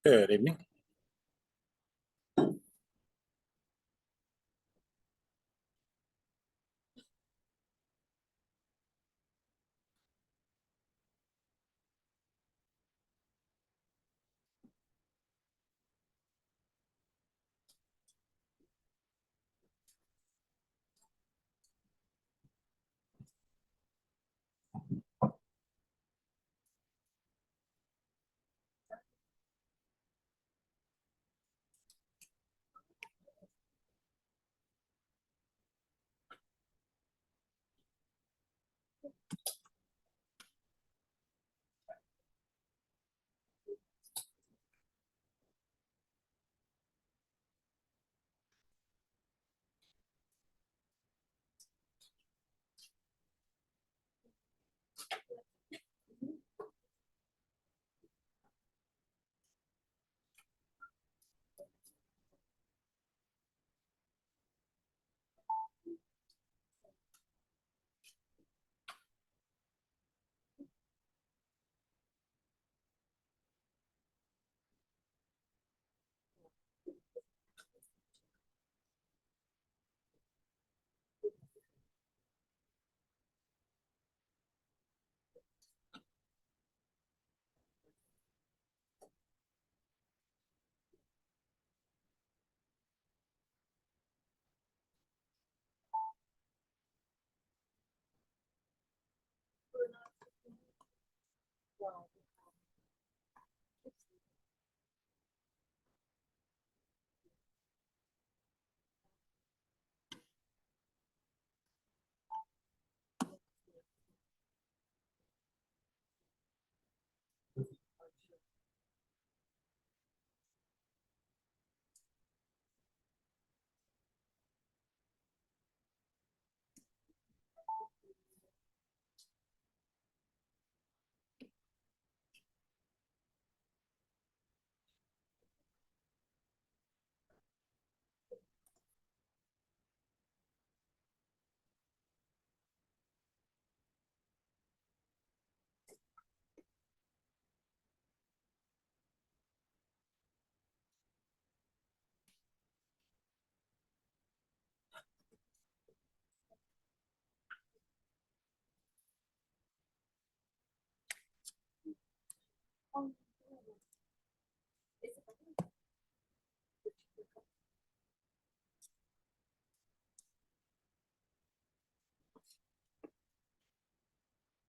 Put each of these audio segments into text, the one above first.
Good evening.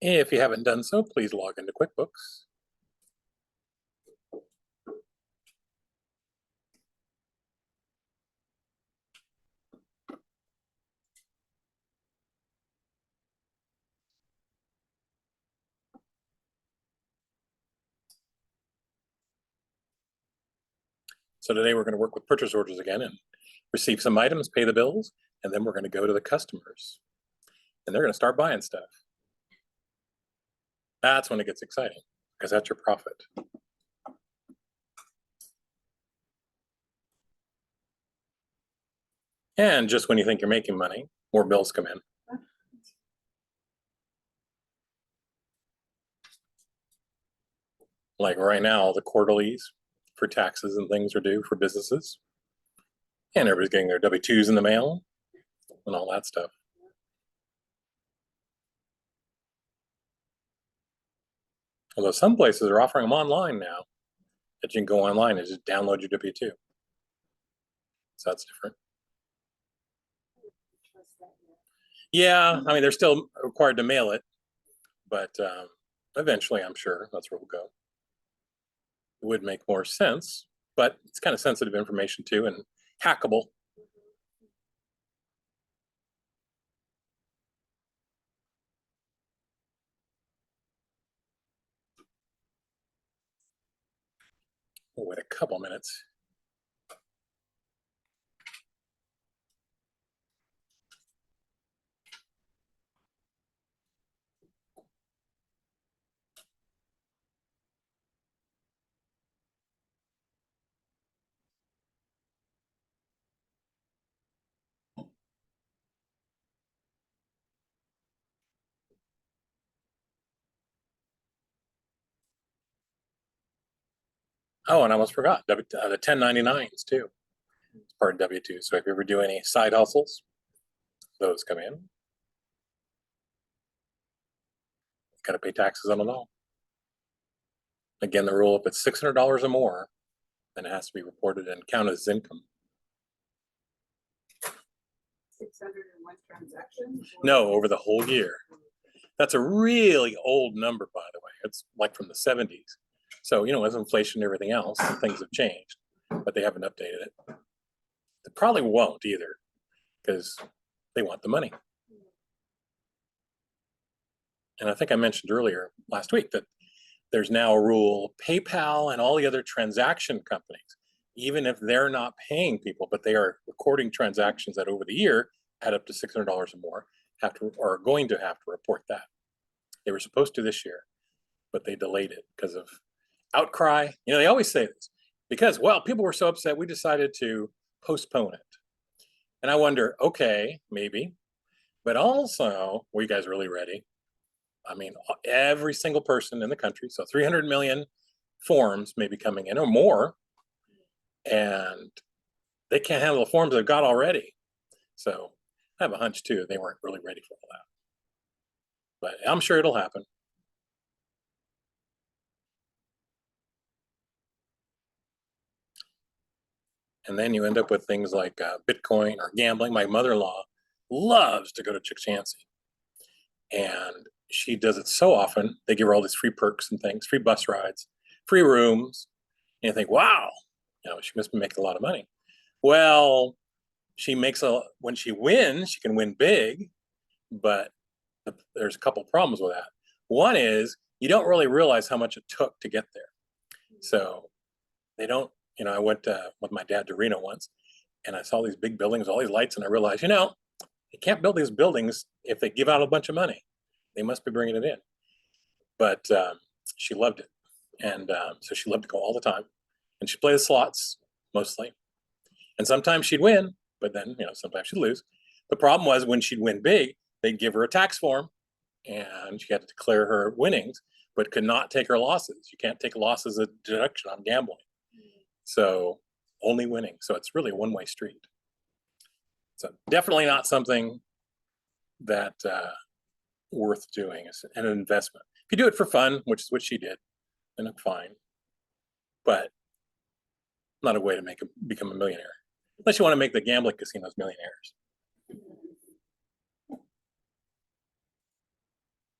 If you haven't done so, please log into QuickBooks. So today we're going to work with purchase orders again and receive some items, pay the bills, and then we're going to go to the customers. And they're going to start buying stuff. That's when it gets exciting, because that's your profit. And just when you think you're making money, more bills come in. Like right now, the quarterlies for taxes and things are due for businesses. And everybody's getting their W-2s in the mail and all that stuff. Although some places are offering them online now, that you can go online and just download your W-2. So that's different. Yeah, I mean, they're still required to mail it, but eventually I'm sure that's where we'll go. It would make more sense, but it's kind of sensitive information too and hackable. We'll wait a couple minutes. Oh, and I almost forgot the 1099s too. It's part of W-2. So if you ever do any side hustles, those come in. Got to pay taxes on it all. Again, the rule, if it's $600 or more, then it has to be reported and counted as income. 601 transactions? No, over the whole year. That's a really old number, by the way. It's like from the 70s. So, as inflation and everything else, things have changed, but they haven't updated it. They probably won't either, because they want the money. And I think I mentioned earlier last week that there's now a rule, PayPal and all the other transaction companies, even if they're not paying people, but they are recording transactions that over the year add up to $600 or more, are going to have to report that. They were supposed to this year, but they delayed it because of outcry. They always say this because, well, people were so upset, we decided to postpone it. And I wonder, okay, maybe, but also, were you guys really ready? I mean, every single person in the country, so 300 million forms may be coming in or more, and they can't handle the forms they've got already. So I have a hunch too, they weren't really ready for all that. But I'm sure it'll happen. And then you end up with things like Bitcoin or gambling. My mother-in-law loves to go to Chick-Chansey, and she does it so often. They give her all these free perks and things, free bus rides, free rooms, and you think, wow, she must be making a lot of money. Well, when she wins, she can win big, but there's a couple problems with that. One is you don't really realize how much it took to get there. So they don't, I went with my dad to Reno once, and I saw these big buildings, all these lights, and I realized, they can't build these buildings if they give out a bunch of money. They must be bringing it in. But she loved it, and so she loved to go all the time, and she'd play the slots mostly, and sometimes she'd win, but then sometimes she'd lose. The problem was when she'd win big, they'd give her a tax form, and she had to declare her winnings, but could not take her losses. You can't take losses as a deduction on gambling. So only winning. So it's really a one-way street. So definitely not something that worth doing. It's an investment. If you do it for fun, which is what she did, then it's fine. But not a way to become a millionaire, unless you want to make the gambling casinos millionaires.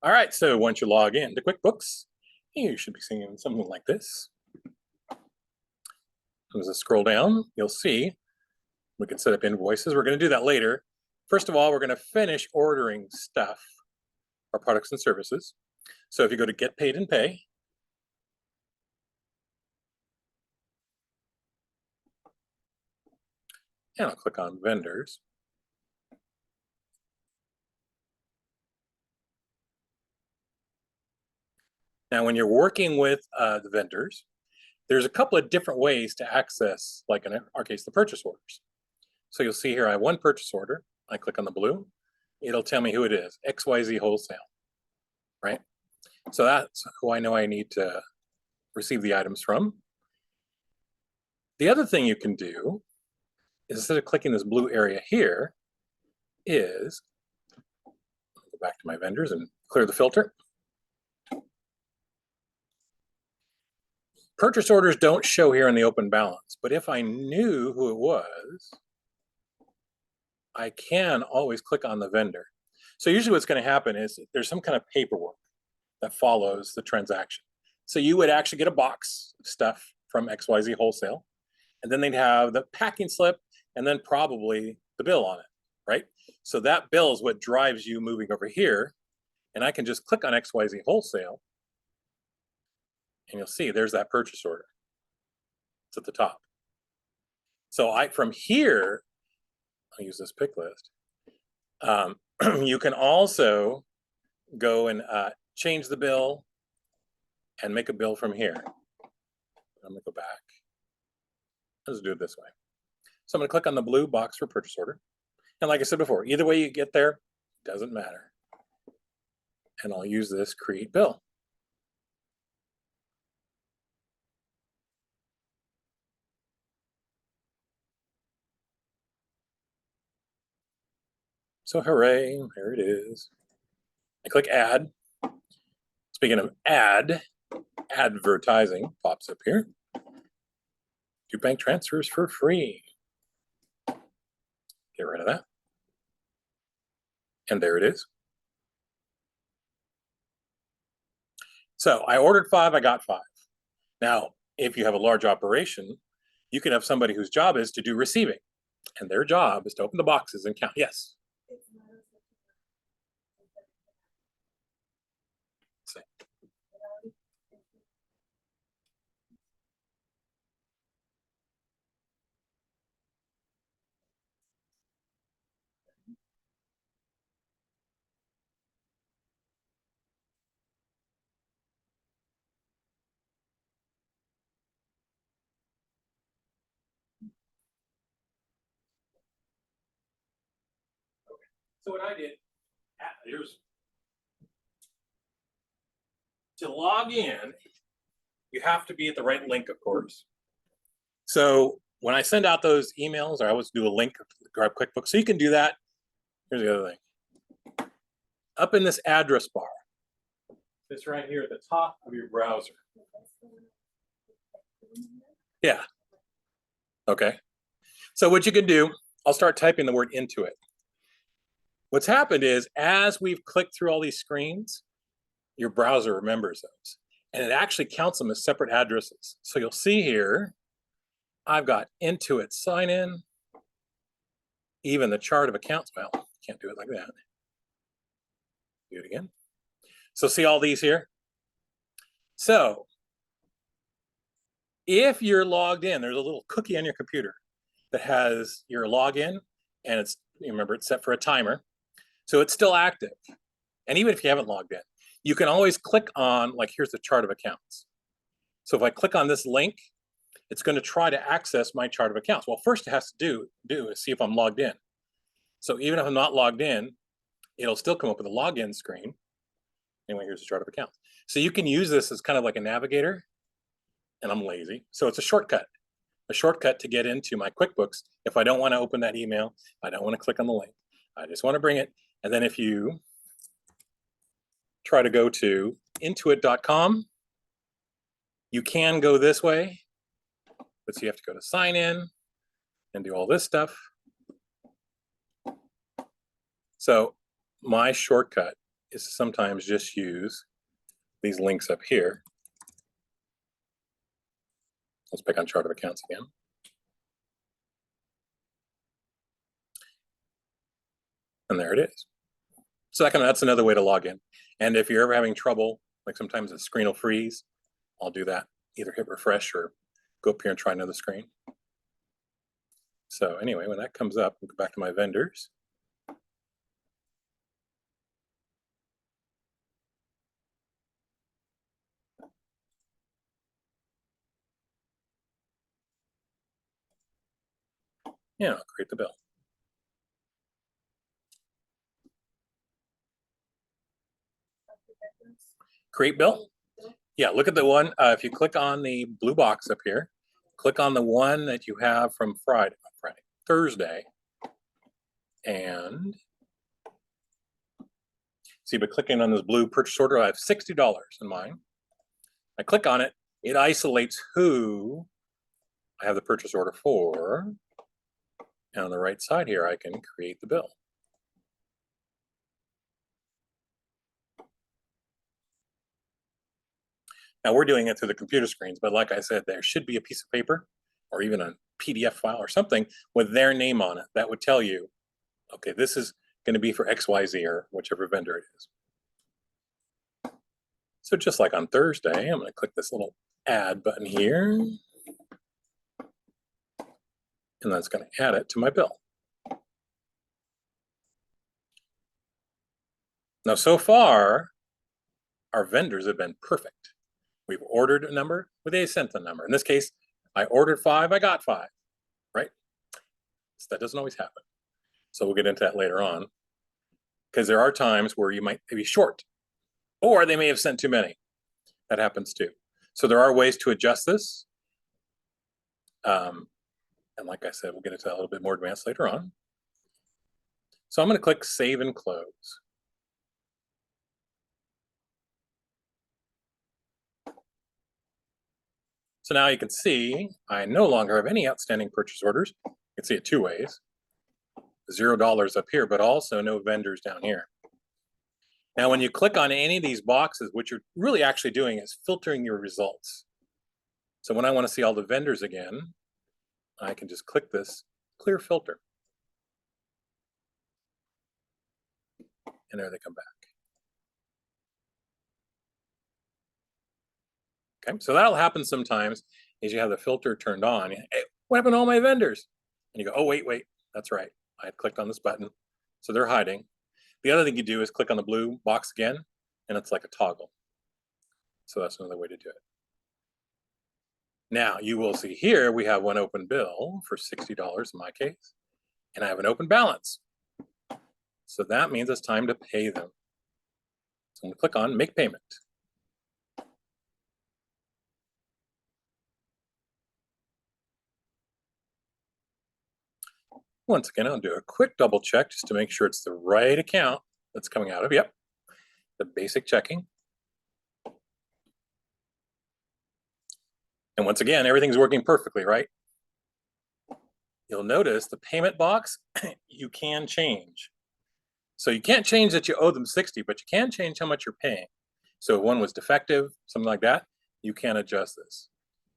All right, so once you log in to QuickBooks, you should be seeing something like this. As I scroll down, you'll see we can set up invoices. We're going to do that later. First of all, we're going to finish ordering stuff, our products and services. So if you go to Get Paid and Pay, and I'll click on Vendors. Now, when you're working with the vendors, there's a couple of different ways to access, like in our case, the purchase orders. So you'll see here, I have one purchase order. I click on the blue. It'll tell me who it is, XYZ Wholesale, right? So that's who I know I need to receive the items from. The other thing you can do is, instead of clicking this blue area here, is go back to my vendors and clear the filter. Purchase orders don't show here in the open balance, but if I knew who it was, I can always click on the vendor. So usually what's going to happen is there's some kind of paperwork that follows the transaction. So you would actually get a box of stuff from XYZ Wholesale, and then they'd have the packing slip and then probably the bill on it, right? So that bill is what drives you moving over here, and I can just click on XYZ Wholesale, and you'll see there's that purchase order. It's at the top. So from here, I'll use this pick list. You can also go and change the bill and make a bill from here. I'm going to go back. Let's do it this way. So I'm going to click on the blue box for purchase order. And like I said before, either way you get there, doesn't matter. And I'll use this create bill. So hooray, here it is. I click add. Speaking of add, advertising pops up here. Do bank transfers for free. Get rid of that. And there it is. So I ordered 5, I got 5. Now, if you have a large operation, you can have somebody whose job is to do receiving, and their job is to open the boxes and count. Yes. So what I did, here's to log in, you have to be at the right link, of course. So when I send out those emails, I always do a link to grab QuickBooks. So you can do that. Here's the other thing. Up in this address bar, it's right here at the top of your browser. Yeah. Okay. So what you can do, I'll start typing the word into it. What's happened is, as we've clicked through all these screens, your browser remembers those, and it actually counts them as separate addresses. So you'll see here, I've got Intuit sign in, even the chart of accounts. Well, can't do it like that. Do it again. So see all these here? So if you're logged in, there's a little cookie on your computer that has your login, and it's, remember, it's set for a timer. So it's still active. And even if you haven't logged in, you can always click on, like, here's the chart of accounts. So if I click on this link, it's going to try to access my chart of accounts. Well, first it has to do is see if I'm logged in. So even if I'm not logged in, it'll still come up with a login screen. Anyway, here's the chart of accounts. So you can use this as kind of like a navigator, and I'm lazy. So it's a shortcut to get into my QuickBooks. If I don't want to open that email, I don't want to click on the link. I just want to bring it. And then if you try to go to intuit.com, you can go this way, but so you have to go to sign in and do all this stuff. So my shortcut is to sometimes just use these links up here. Let's pick on chart of accounts again. And there it is. So that's another way to log in. And if you're ever having trouble, like sometimes the screen will freeze, I'll do that. Either hit refresh or go up here and try another screen. So anyway, when that comes up, we'll go back to my vendors. Yeah, I'll create the bill. Create bill? Yeah, look at the one, if you click on the blue box up here, click on the one that you have from Thursday. And see, by clicking on this blue purchase order, I have $60 in mine. I click on it, it isolates who I have the purchase order for. And on the right side here, I can create the bill. Now we're doing it through the computer screens, but like I said, there should be a piece of paper or even a PDF file or something with their name on it that would tell you, okay, this is going to be for XYZ or whichever vendor it is. So just like on Thursday, I'm going to click this little add button here, and that's going to add it to my bill. Now, so far, our vendors have been perfect. We've ordered a number, but they sent the number. In this case, I ordered 5, I got 5, right? So that doesn't always happen. So we'll get into that later on, because there are times where you might be short, or they may have sent too many. That happens too. So there are ways to adjust this. And like I said, we'll get into that a little bit more advanced later on. So I'm going to click Save and Close. So now you can see I no longer have any outstanding purchase orders. You can see it two ways. $0 up here, but also no vendors down here. Now, when you click on any of these boxes, what you're really actually doing is filtering your results. So when I want to see all the vendors again, I can just click this clear filter. And there they come back. Okay, so that'll happen sometimes as you have the filter turned on. Hey, what happened to all my vendors? And you go, oh, wait, that's right. I had clicked on this button. So they're hiding. The other thing you do is click on the blue box again, and it's like a toggle. So that's another way to do it. Now you will see here we have one open bill for $60 in my case, and I have an open balance. So that means it's time to pay them. So I'm going to click on Make Payment. Once again, I'll do a quick double check just to make sure it's the right account that's coming out of. Yep, the basic checking. And once again, everything's working perfectly, right? You'll notice the payment box, you can change. So you can't change that you owe them 60, but you can change how much you're paying. So if one was defective, something like that, you can adjust this.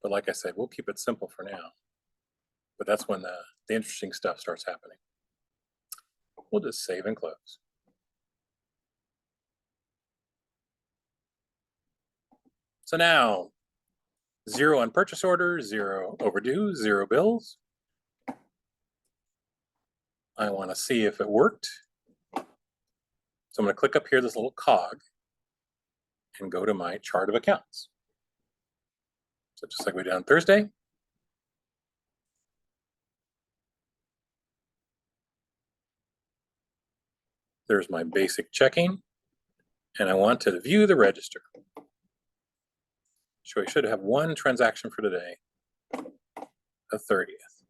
But like I said, we'll keep it simple for now. But that's when the interesting stuff starts happening. We'll just save and close. So now, 0 on purchase order, 0 overdue, 0 bills. I want to see if it worked. So I'm going to click up here, this little cog, and go to my chart of accounts. So just like we did on Thursday. There's my basic checking, and I want to view the register. So I should have one transaction for today, the 30th.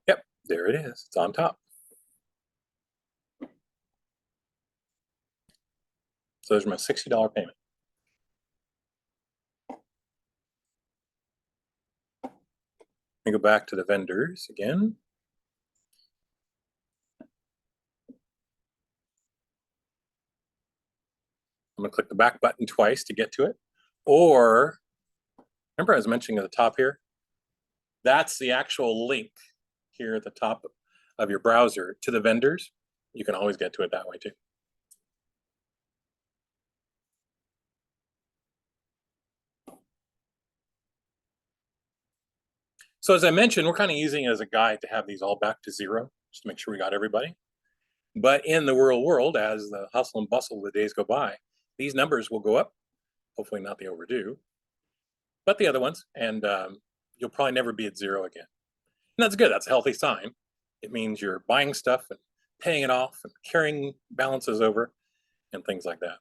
Yep, there it is. It's on top. So there's my $60 payment. Let me go back to the vendors again. I'm going to click the back button twice to get to it. Or, remember I was mentioning at the top here? That's the actual link here at the top of your browser to the vendors. You can always get to it that way too. So as I mentioned, we're kind of using it as a guide to have these all back to 0, just to make sure we got everybody. But in the real world, as the hustle and bustle of the days go by, these numbers will go up, hopefully not the overdue, but the other ones, and you'll probably never be at 0 again. And that's good, that's a healthy sign. It means you're buying stuff and paying it off and carrying balances over and things like that.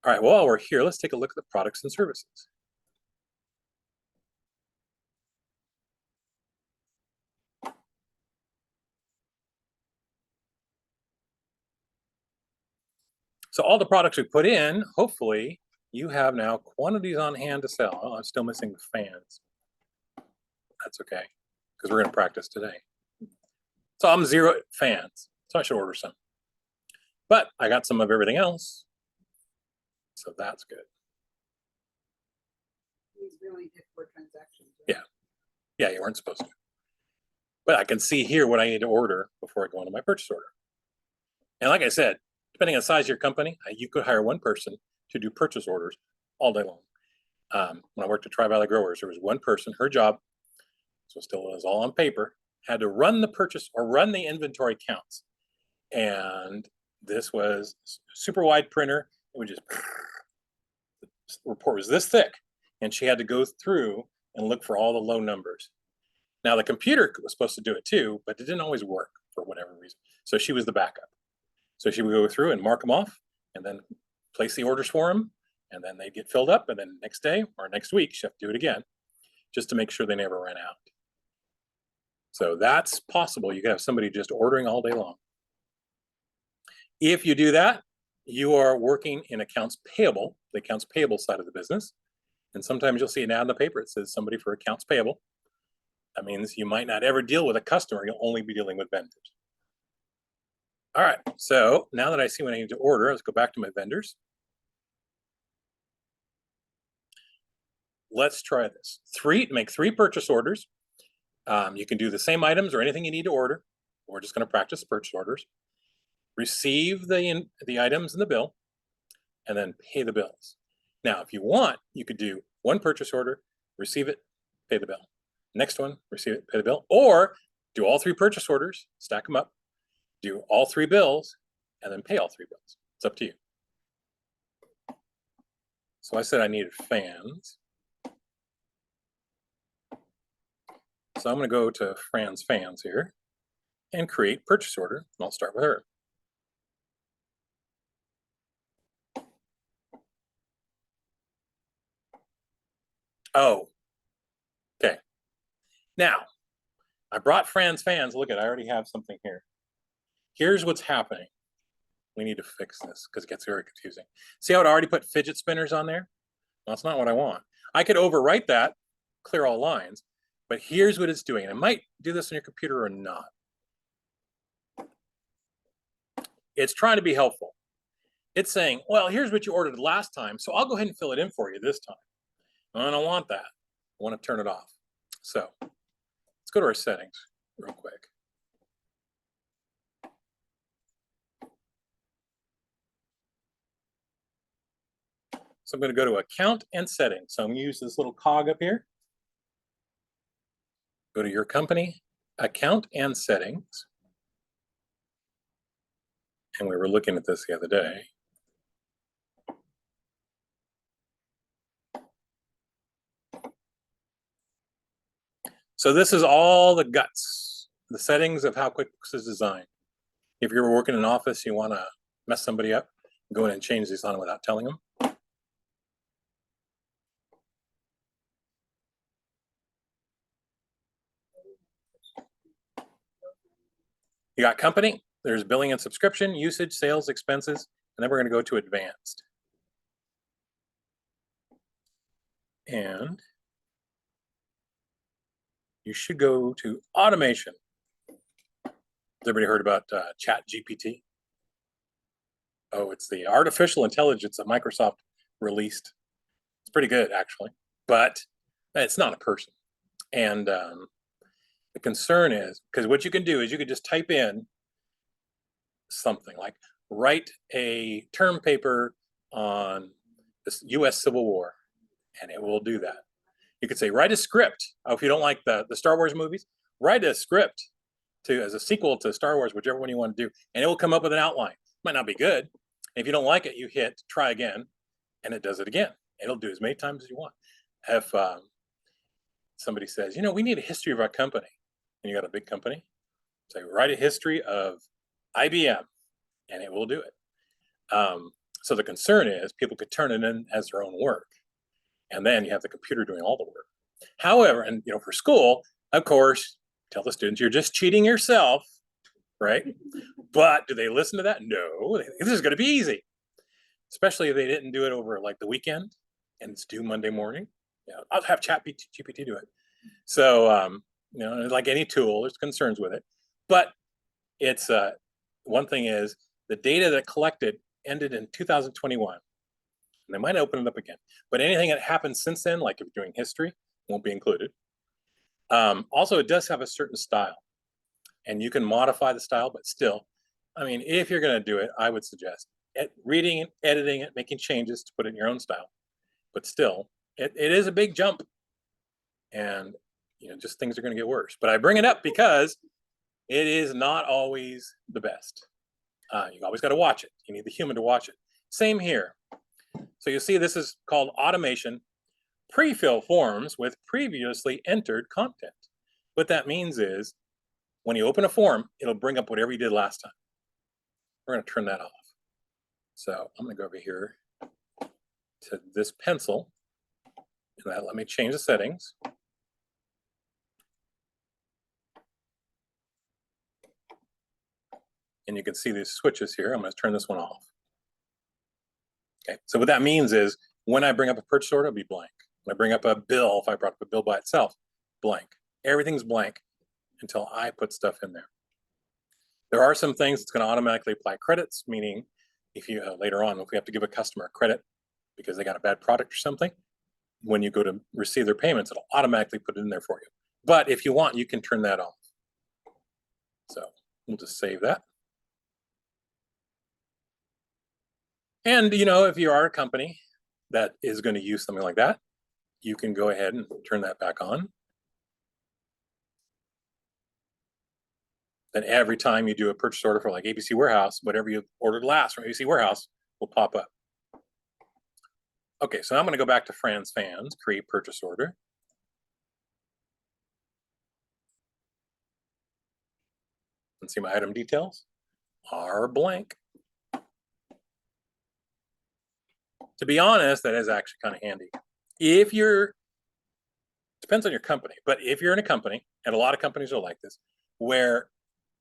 All right, well, while we're here, let's take a look at the products and services. So all the products we put in, hopefully you have now quantities on hand to sell. Oh, I'm still missing the fans. That's okay, because we're going to practice today. So I'm 0 fans, so I should order some. But I got some of everything else, so that's good. These really did 4 transactions. Right? Yeah. Yeah, you weren't supposed to. But I can see here what I need to order before I go into my purchase order. And like I said, depending on the size of your company, you could hire one person to do purchase orders all day long. When I worked at Tri-Valley Growers, there was one person, her job, so still was all on paper, had to run the purchase or run the inventory counts. And this was super wide printer. It would just, the report was this thick. And she had to go through and look for all the low numbers. Now the computer was supposed to do it too, but it didn't always work for whatever reason. So she was the backup. So she would go through and mark them off and then place the orders for them. And then they'd get filled up. And then next day or next week, she'd have to do it again just to make sure they never ran out. So that's possible. You can have somebody just ordering all day long. If you do that, you are working in accounts payable, the accounts payable side of the business. And sometimes you'll see an ad in the paper. It says somebody for accounts payable. That means you might not ever deal with a customer. You'll only be dealing with vendors. All right, so now that I see what I need to order, let's go back to my vendors. Let's try this. Make three purchase orders. You can do the same items or anything you need to order. We're just going to practice purchase orders. Receive the items in the bill, and then pay the bills. Now, if you want, you could do one purchase order, receive it, pay the bill. Next one, receive it, pay the bill. Or do all three purchase orders, stack them up, do all three bills, and then pay all three bills. It's up to you. So I said I needed fans. So I'm going to go to Fran's Fans here and create purchase order. And I'll start with her. Oh, okay. Now, I brought Fran's Fans. Look at, I already have something here. Here's what's happening. We need to fix this because it gets very confusing. See how it already put fidget spinners on there? Well, that's not what I want. I could overwrite that, clear all lines, but here's what it's doing. And it might do this on your computer or not. It's trying to be helpful. It's saying, well, here's what you ordered last time, so I'll go ahead and fill it in for you this time. I don't want that. I want to turn it off. So let's go to our settings real quick. So I'm going to go to account and settings. So I'm going to use this little cog up here. Go to your company, account and settings. And we were looking at this the other day. So this is all the guts, the settings of how QuickBooks is designed. If you're working in an office, you want to mess somebody up, go in and change these on without telling them. You got company, there's billing and subscription, usage, sales, expenses, and then we're going to go to advanced. And you should go to automation. Has everybody heard about Chat GPT? Oh, it's the artificial intelligence that Microsoft released. It's pretty good, actually, but it's not a person. And the concern is, because what you can do is you could just type in something like write a term paper on the US Civil War, and it will do that. You could say write a script. Oh, if you don't like the Star Wars movies, write a script as a sequel to Star Wars, whichever one you want to do, and it will come up with an outline. It might not be good. If you don't like it, you hit try again, and it does it again. It'll do as many times as you want. If somebody says, you know, we need a history of our company, and you got a big company, say write a history of IBM, and it will do it. So the concern is people could turn it in as their own work, and then you have the computer doing all the work. However, and you know, for school, of course, tell the students you're just cheating yourself, right? But do they listen to that? No, they think this is going to be easy, especially if they didn't do it over like the weekend and it's due Monday morning. Yeah, I'll have ChatGPT do it. So you know, like any tool, there's concerns with it, but it's one thing is the data that collected ended in 2021. And they might open it up again, but anything that happened since then, like if you're doing history, won't be included. Also, it does have a certain style, and you can modify the style, but still, I mean, if you're going to do it, I would suggest reading it, editing it, making changes to put it in your own style. But still, it is a big jump, and you know, just things are going to get worse. But I bring it up because it is not always the best. You always got to watch it. You need the human to watch it. Same here. So you see, this is called automation. Pre-fill forms with previously entered content. What that means is when you open a form, it'll bring up whatever you did last time. We're going to turn that off. So I'm going to go over here to this pencil, and let me change the settings. And you can see these switches here. I'm going to turn this one off. Okay, so what that means is when I bring up a purchase order, it'll be blank. When I bring up a bill, if I brought up a bill by itself, blank. Everything's blank until I put stuff in there. There are some things that's going to automatically apply credits, meaning if you later on, if we have to give a customer a credit because they got a bad product or something, when you go to receive their payments, it'll automatically put it in there for you. But if you want, you can turn that off. So we'll just save that. And if you are a company that is going to use something like that, you can go ahead and turn that back on. Then every time you do a purchase order for like ABC Warehouse, whatever you ordered last from ABC Warehouse will pop up. Okay, so I'm going to go back to Fran's Fans, create purchase order. And see my item details are blank. To be honest, that is actually kind of handy. Depends on your company, but if you're in a company, and a lot of companies are like this, where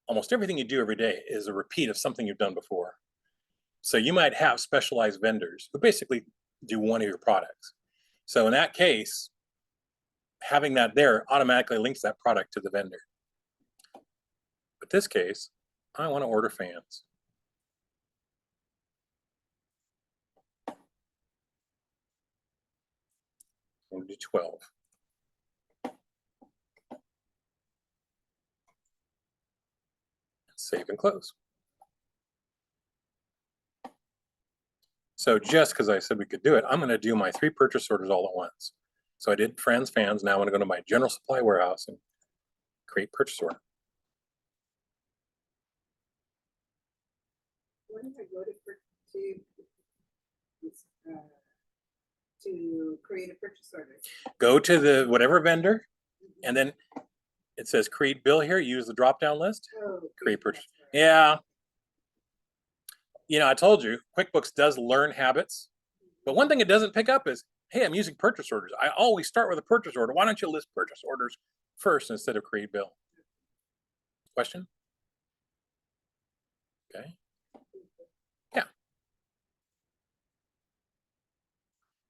almost everything you do every day is a repeat of something you've done before. So you might have specialized vendors who basically do one of your products. So in that case, having that there automatically links that product to the vendor. But this case, I want to order fans. I'm going to do 12. Save and close. So just because I said we could do it, I'm going to do my 3 purchase orders all at once. So I did Fran's Fans. Now I'm going to go to my general supply warehouse and create purchase order. Where do I go to create a purchase order? Go to the whatever vendor, and then it says create bill here. Use the drop-down list. Oh, Create purchase. right. Yeah. I told you, QuickBooks does learn habits. But one thing it doesn't pick up is, hey, I'm using purchase orders. I always start with a purchase order. Why don't you list purchase orders first instead of create bill? Question? Okay. Yeah.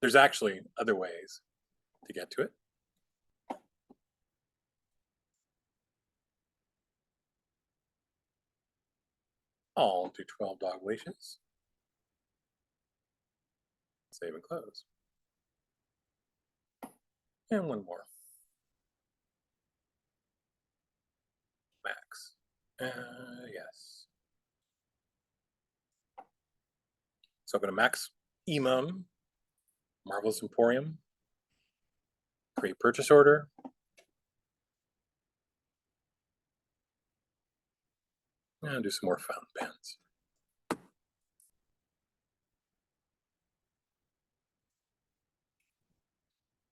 There's actually other ways to get to it. I'll do 12 dog leashes. Save and close. And one more. Max. Yes. So I'm going to Max Emum, Marvelous Emporium, create purchase order. And do some more fountain pens.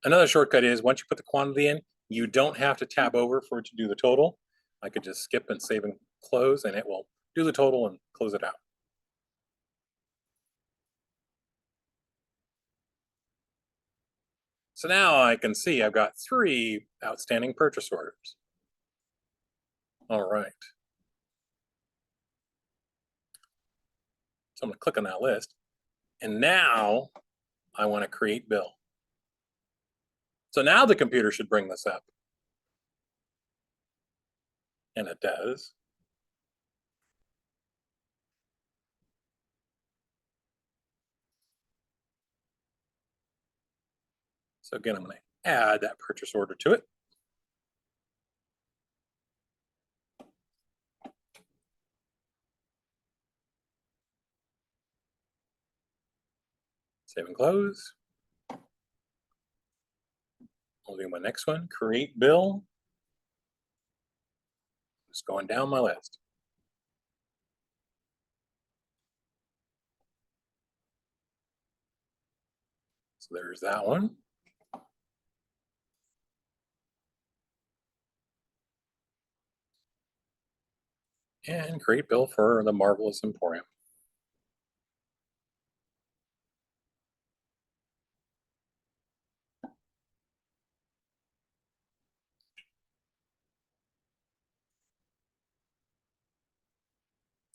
Another shortcut is once you put the quantity in, you don't have to tab over for it to do the total. I could just skip and save and close, and it will do the total and close it out. So now I can see I've got 3 outstanding purchase orders. All right. So I'm going to click on that list. And now I want to create bill. So now the computer should bring this up. And it does. So again, I'm going to add that purchase order to it. Save and close. I'll do my next one, create bill. Just going down my list. So there's that one. And create bill for the Marvelous Emporium.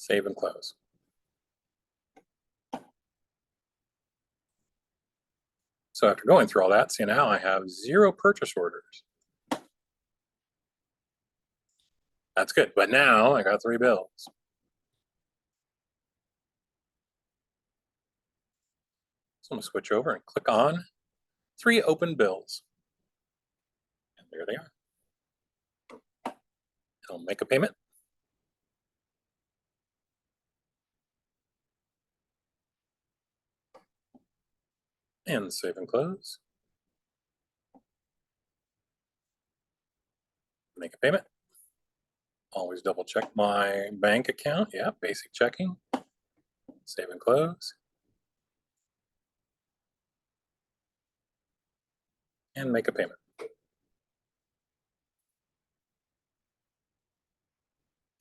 Save and close. So after going through all that, see now I have 0 purchase orders. That's good, but now I got 3 bills. So I'm gonna switch over and click on 3 open bills. And there they are. I'll make a payment. And save and close. Make a payment. Always double check my bank account. Yeah, basic checking. Save and close. And make a payment.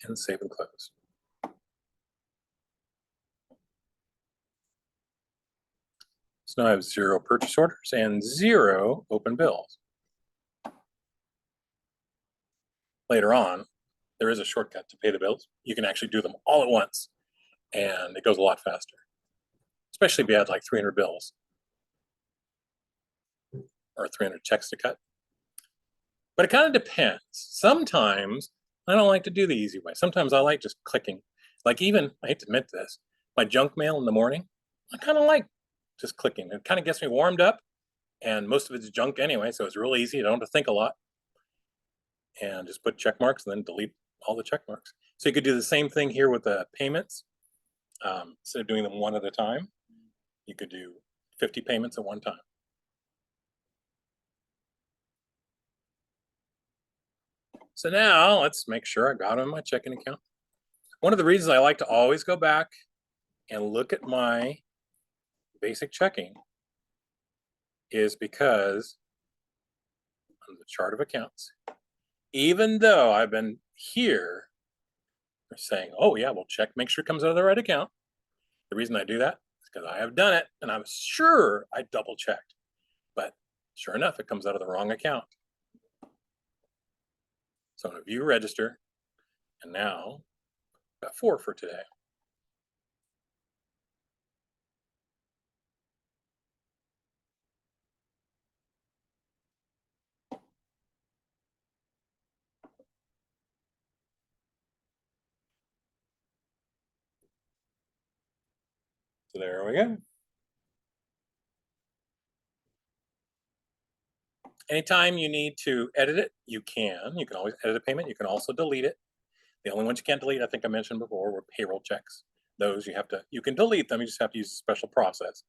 And save and close. So now I have 0 purchase orders and 0 open bills. Later on, there is a shortcut to pay the bills. You can actually do them all at once, and it goes a lot faster, especially if you had like 300 bills or 300 checks to cut. But it kind of depends. Sometimes I don't like to do the easy way. Sometimes I like just clicking. Like even, I hate to admit this, my junk mail in the morning, I kind of like just clicking. It kind of gets me warmed up, and most of it's junk anyway, so it's real easy. You don't have to think a lot. And just put check marks and then delete all the check marks. So you could do the same thing here with the payments. Instead of doing them one at a time, you could do 50 payments at one time. So now let's make sure I got them in my checking account. One of the reasons I like to always go back and look at my basic checking is because on the chart of accounts, even though I've been here saying, oh yeah, we'll check, make sure it comes out of the right account. The reason I do that is because I have done it and I'm sure I double checked, but sure enough, it comes out of the wrong account. So I'm going to view register, and now I've got 4 for today. So there we go. Anytime you need to edit it, you can. You can always edit a payment. You can also delete it. The only ones you can't delete, I think I mentioned before, were payroll checks. Those you can delete them, you just have to use a special process.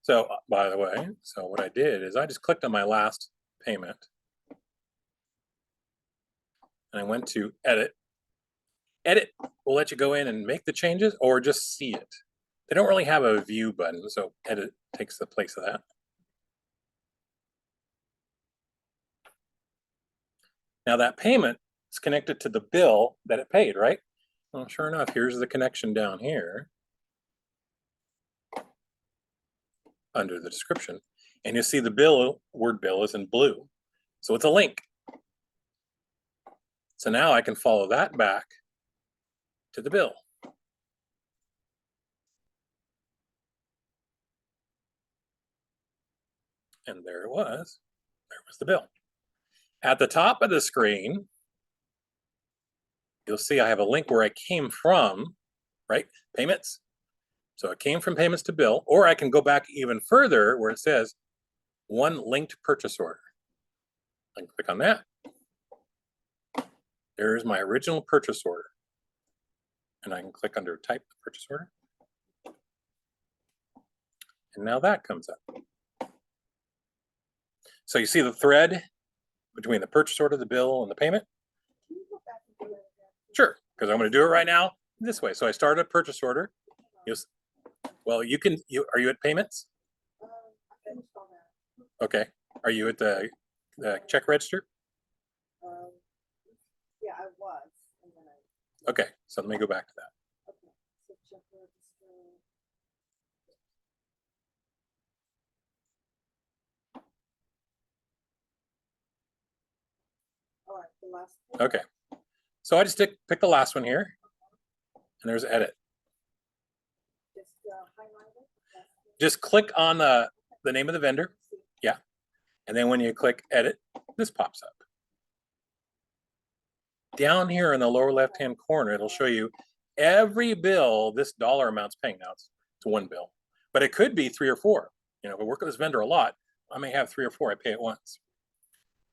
So by the way, so what I did is I just clicked on my last payment and I went to edit. Edit will let you go in and make the changes or just see it. They don't really have a view button, so edit takes the place of that. Now that payment is connected to the bill that it paid, right? Well, sure enough, here's the connection down here under the description. And you see the word bill is in blue. So it's a link. So now I can follow that back to the bill. And there it was. There was the bill. At the top of the screen, you'll see I have a link where I came from, right? Payments. So it came from payments to bill, or I can go back even further where it says 1 linked purchase order. I can click on that. There's my original purchase order. And I can click under type the purchase order. And now that comes up. So you see the thread between the purchase order, the bill, and the payment? Can you go back and do it again? Sure, because I'm going to do it right now this way. So I start a purchase order. Well, are you at payments? I finished all that. Okay. Are you at the check register? Yeah, I was. And then I, Okay, so let me go back to that. okay. So check register. the last one. Okay. So I just pick the last one here, and there's edit. Just highlight it. That's it. Just click on the name of the vendor. Yeah. And then when you click edit, this pops up. Down here in the lower left-hand corner, it'll show you every bill this dollar amount's paying. Now it's one bill, but it could be 3 or 4. You know, if I work with this vendor a lot, I may have 3 or 4 I pay at once.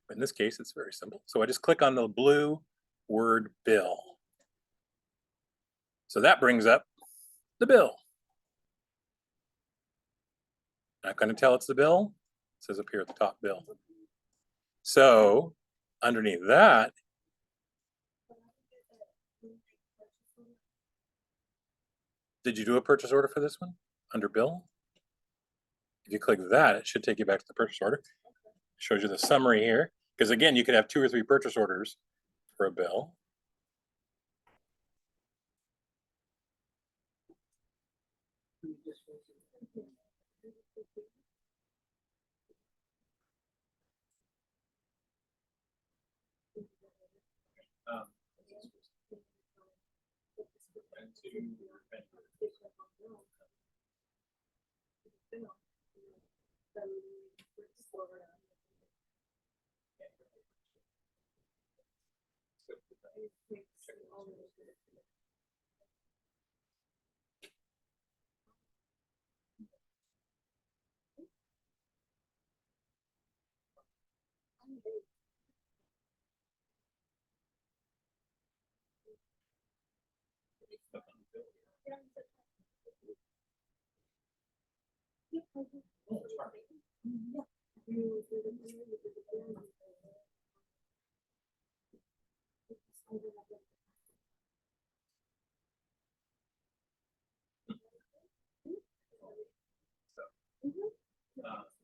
But in this case, it's very simple. So I just click on the blue word bill. So that brings up the bill. Not going to tell it's the bill. It says up here at the top, bill. So underneath that, did you do a purchase order for this one under bill? If you click that, it should take you back to the purchase order. It shows you the summary here. Because again, you could have 2 or 3 purchase orders for a bill.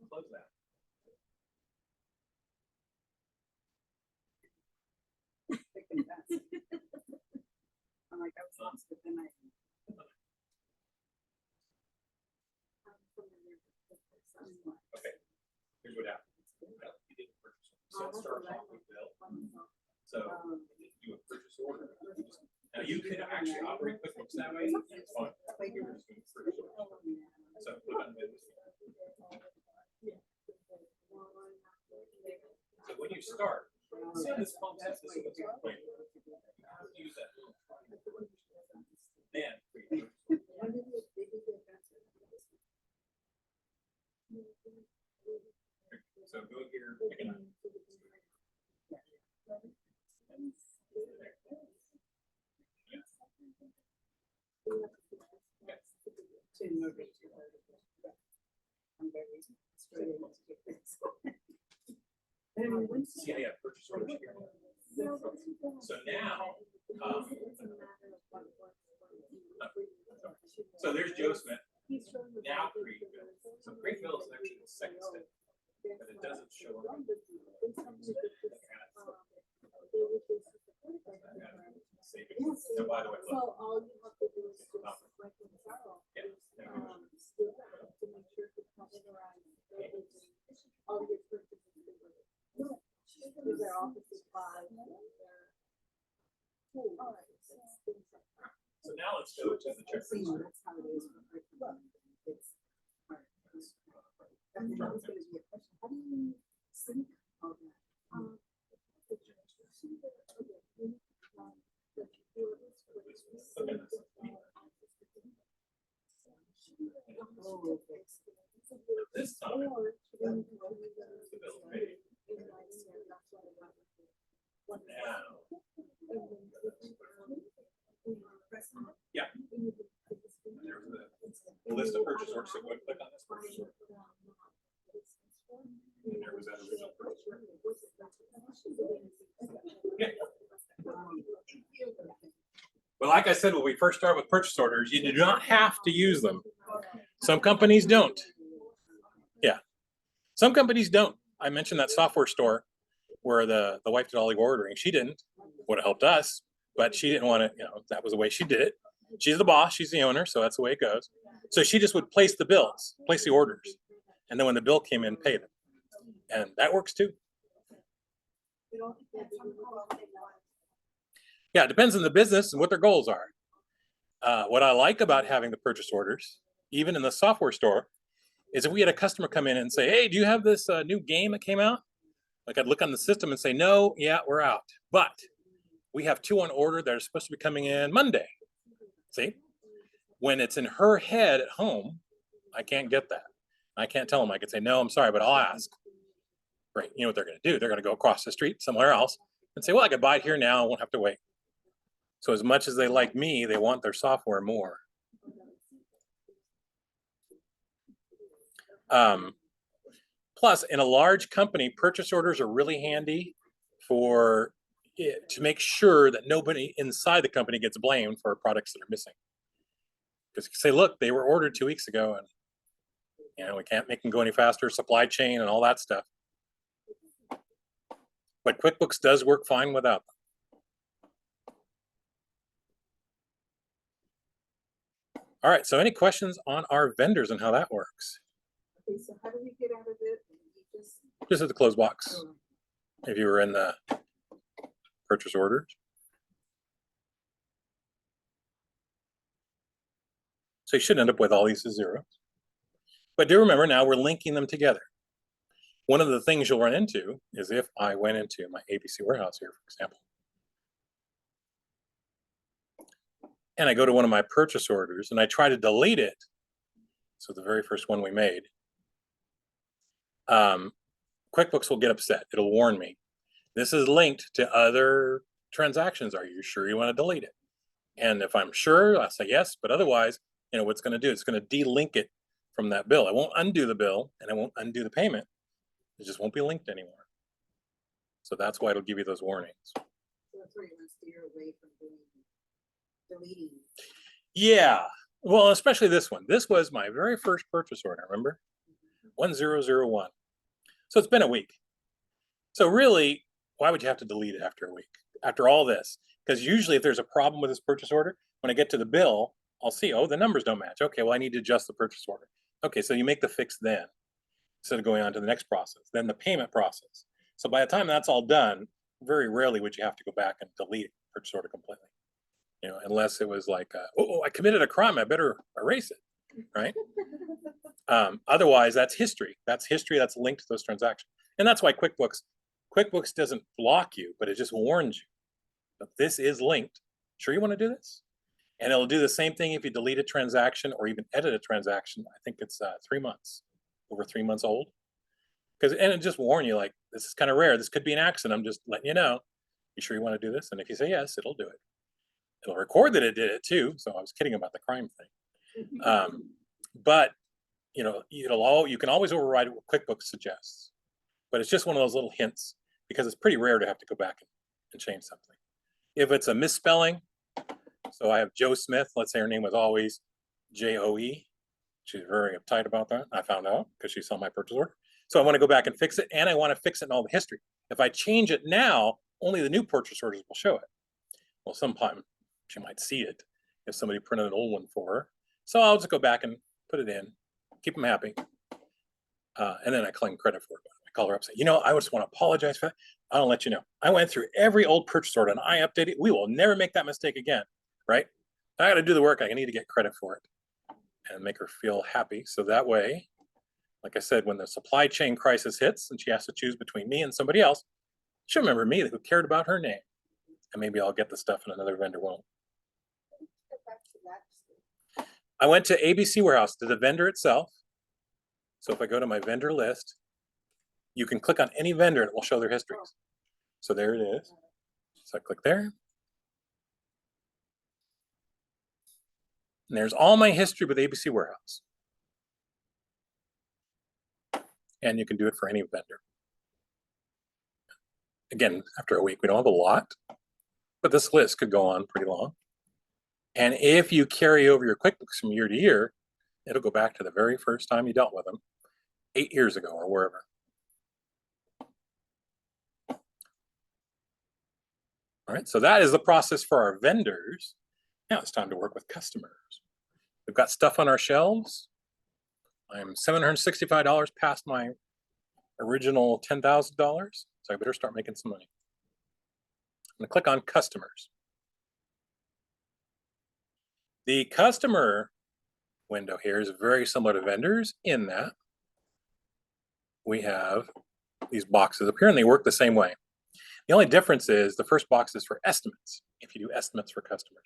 Close that. I'm like, I was lost, but then I. Okay, here's what happened. You did a purchase order. So it starts off with bill. So if you do a purchase order, now you could actually operate QuickBooks that way. It's fine. So click on bill. So when you start, see how this pumps up, this is what's explained. Use that. Then so go here, pick it up. See how you have purchase orders here. So now, so there's Joe Smith. Now create bill. So create bill is actually the second step, but it doesn't show up. So by the way, look. So all you have to do is just reconcile. To make sure to categorize all your purchases. Their office is 5. So now let's go to the check register. That's how it is. It's and then that was going to be a question. How do you sync all that? This time, the bill paid. Now, yeah. There's the list of purchase orders. So go and click on this purchase order. And there was that original purchase order. Yeah. But like I said, when we first start with purchase orders, you do not have to use them. Some companies don't. Yeah. Some companies don't. I mentioned that software store where the wife did all the ordering. She didn't. Would have helped us, but she didn't want to, you know, that was the way she did it. She's the boss, she's the owner, so that's the way it goes. So she just would place the bills, place the orders. And then when the bill came in, pay them. And that works too. It all depends on how they want. Yeah, it depends on the business and what their goals are. What I like about having the purchase orders, even in the software store, is if we had a customer come in and say, hey, do you have this new game that came out? Like I'd look on the system and say, no, yeah, we're out. But we have 2 on order that are supposed to be coming in Monday. See? When it's in her head at home, I can't get that. I can't tell them. I can say, no, I'm sorry, but I'll ask. Right. You know what they're going to do? They're going to go across the street somewhere else and say, well, I could buy it here now. I won't have to wait. So as much as they like me, they want their software more. Plus, in a large company, purchase orders are really handy for it, to make sure that nobody inside the company gets blamed for products that are missing. Because you can say, look, they were ordered 2 weeks ago, and you know we can't make them go any faster. Supply chain and all that stuff. But QuickBooks does work fine without them. All right, so any questions on our vendors and how that works? Okay, so how do we get out of it? You Just at the close box, if you were in the purchase orders. So you should end up with all these zeros. But do remember, now we're linking them together. One of the things you'll run into is if I went into my ABC warehouse here, for example, and I go to one of my purchase orders and I try to delete it, so the very first one we made, QuickBooks will get upset. It'll warn me. This is linked to other transactions. Are you sure you want to delete it? And if I'm sure, I'll say yes, but otherwise, you know, what's going to do, it's going to delink it from that bill. I won't undo the bill and I won't undo the payment. It just won't be linked anymore. So that's why it'll give you those warnings. So that's where you want to steer away from deleting. Yeah, well, especially this one. This was my very first purchase order, remember? 1001. So it's been a week. So really, why would you have to delete it after a week? After all this? Because usually if there's a problem with this purchase order, when I get to the bill, I'll see, oh, the numbers don't match. Okay, well, I need to adjust the purchase order. Okay, so you make the fix then, instead of going on to the next process, then the payment process. So by the time that's all done, very rarely would you have to go back and delete the purchase order completely. You know, unless it was like, oh, I committed a crime, I better erase it, right? Otherwise, that's history. That's history that's linked to those transactions. And that's why QuickBooks doesn't block you, but it just warns you. But this is linked. Sure you want to do this? And it'll do the same thing if you delete a transaction or even edit a transaction. I think it's 3 months, over 3 months old. And it just warn you, like, this is kind of rare. This could be an accident. I'm just letting you know. You sure you want to do this? And if you say yes, it'll do it. It'll record that it did it too. So I was kidding about the crime thing. But you know, you can always override what QuickBooks suggests. But it's just one of those little hints because it's pretty rare to have to go back and change something. If it's a misspelling, so I have Joe Smith, let's say her name was always Joe. She's very uptight about that. I found out because she saw my purchase order. So I want to go back and fix it, and I want to fix it in all the history. If I change it now, only the new purchase orders will show it. Well, sometime she might see it if somebody printed an old one for her. So I'll just go back and put it in, keep them happy. And then I claim credit for it. I call her up and say, you know, I just want to apologize for that. I'll let you know. I went through every old purchase order and I updated it. We will never make that mistake again, right? I got to do the work. I need to get credit for it and make her feel happy. So that way, like I said, when the supply chain crisis hits and she has to choose between me and somebody else, she'll remember me who cared about her name. And maybe I'll get the stuff and another vendor won't. I went to ABC Warehouse, to the vendor itself. So if I go to my vendor list, you can click on any vendor and it will show their histories. So there it is. So I click there. And there's all my history with ABC Warehouse. And you can do it for any vendor. Again, after a week, we don't have a lot, but this list could go on pretty long. And if you carry over your QuickBooks from year to year, it'll go back to the very first time you dealt with them, 8 years ago or wherever. All right, so that is the process for our vendors. Now it's time to work with customers. We've got stuff on our shelves. I'm $765 past my original $10,000, so I better start making some money. I'm gonna click on customers. The customer window here is very similar to vendors in that we have these boxes up here and they work the same way. The only difference is the first box is for estimates. If you do estimates for customers,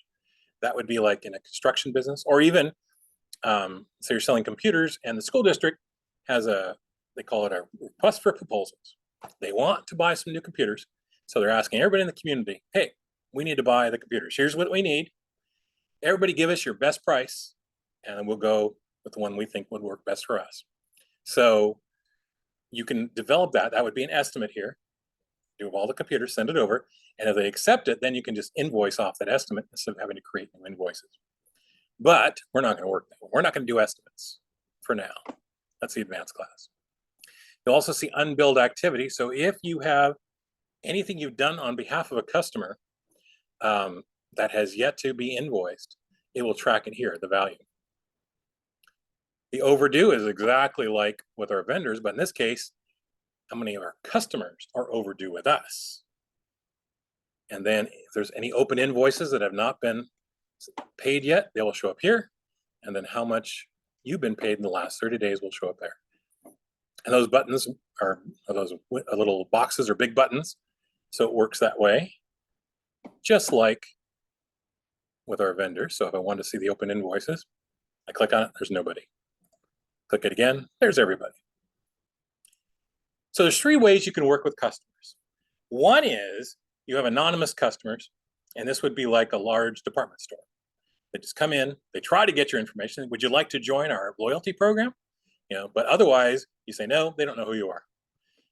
that would be like in a construction business, or even so you're selling computers and the school district has they call it a request for proposals. They want to buy some new computers. So they're asking everybody in the community, hey, we need to buy the computers. Here's what we need. Everybody give us your best price and then we'll go with the one we think would work best for us. So you can develop that. That would be an estimate here. Do all the computers, send it over. And if they accept it, then you can just invoice off that estimate instead of having to create new invoices. But we're not going to work that way. We're not going to do estimates for now. That's the advanced class. You'll also see unbilled activity. So if you have anything you've done on behalf of a customer that has yet to be invoiced, it will track it here, the value. The overdue is exactly like with our vendors, but in this case, how many of our customers are overdue with us? And then if there's any open invoices that have not been paid yet, they will show up here. And then how much you've been paid in the last 30 days will show up there. And those buttons are those little boxes or big buttons. So it works that way, just like with our vendors. So if I want to see the open invoices, I click on it, there's nobody. Click it again, there's everybody. So there's three ways you can work with customers. One is you have anonymous customers, and this would be like a large department store. They just come in, they try to get your information. Would you like to join our loyalty program? But otherwise you say no, they don't know who you are.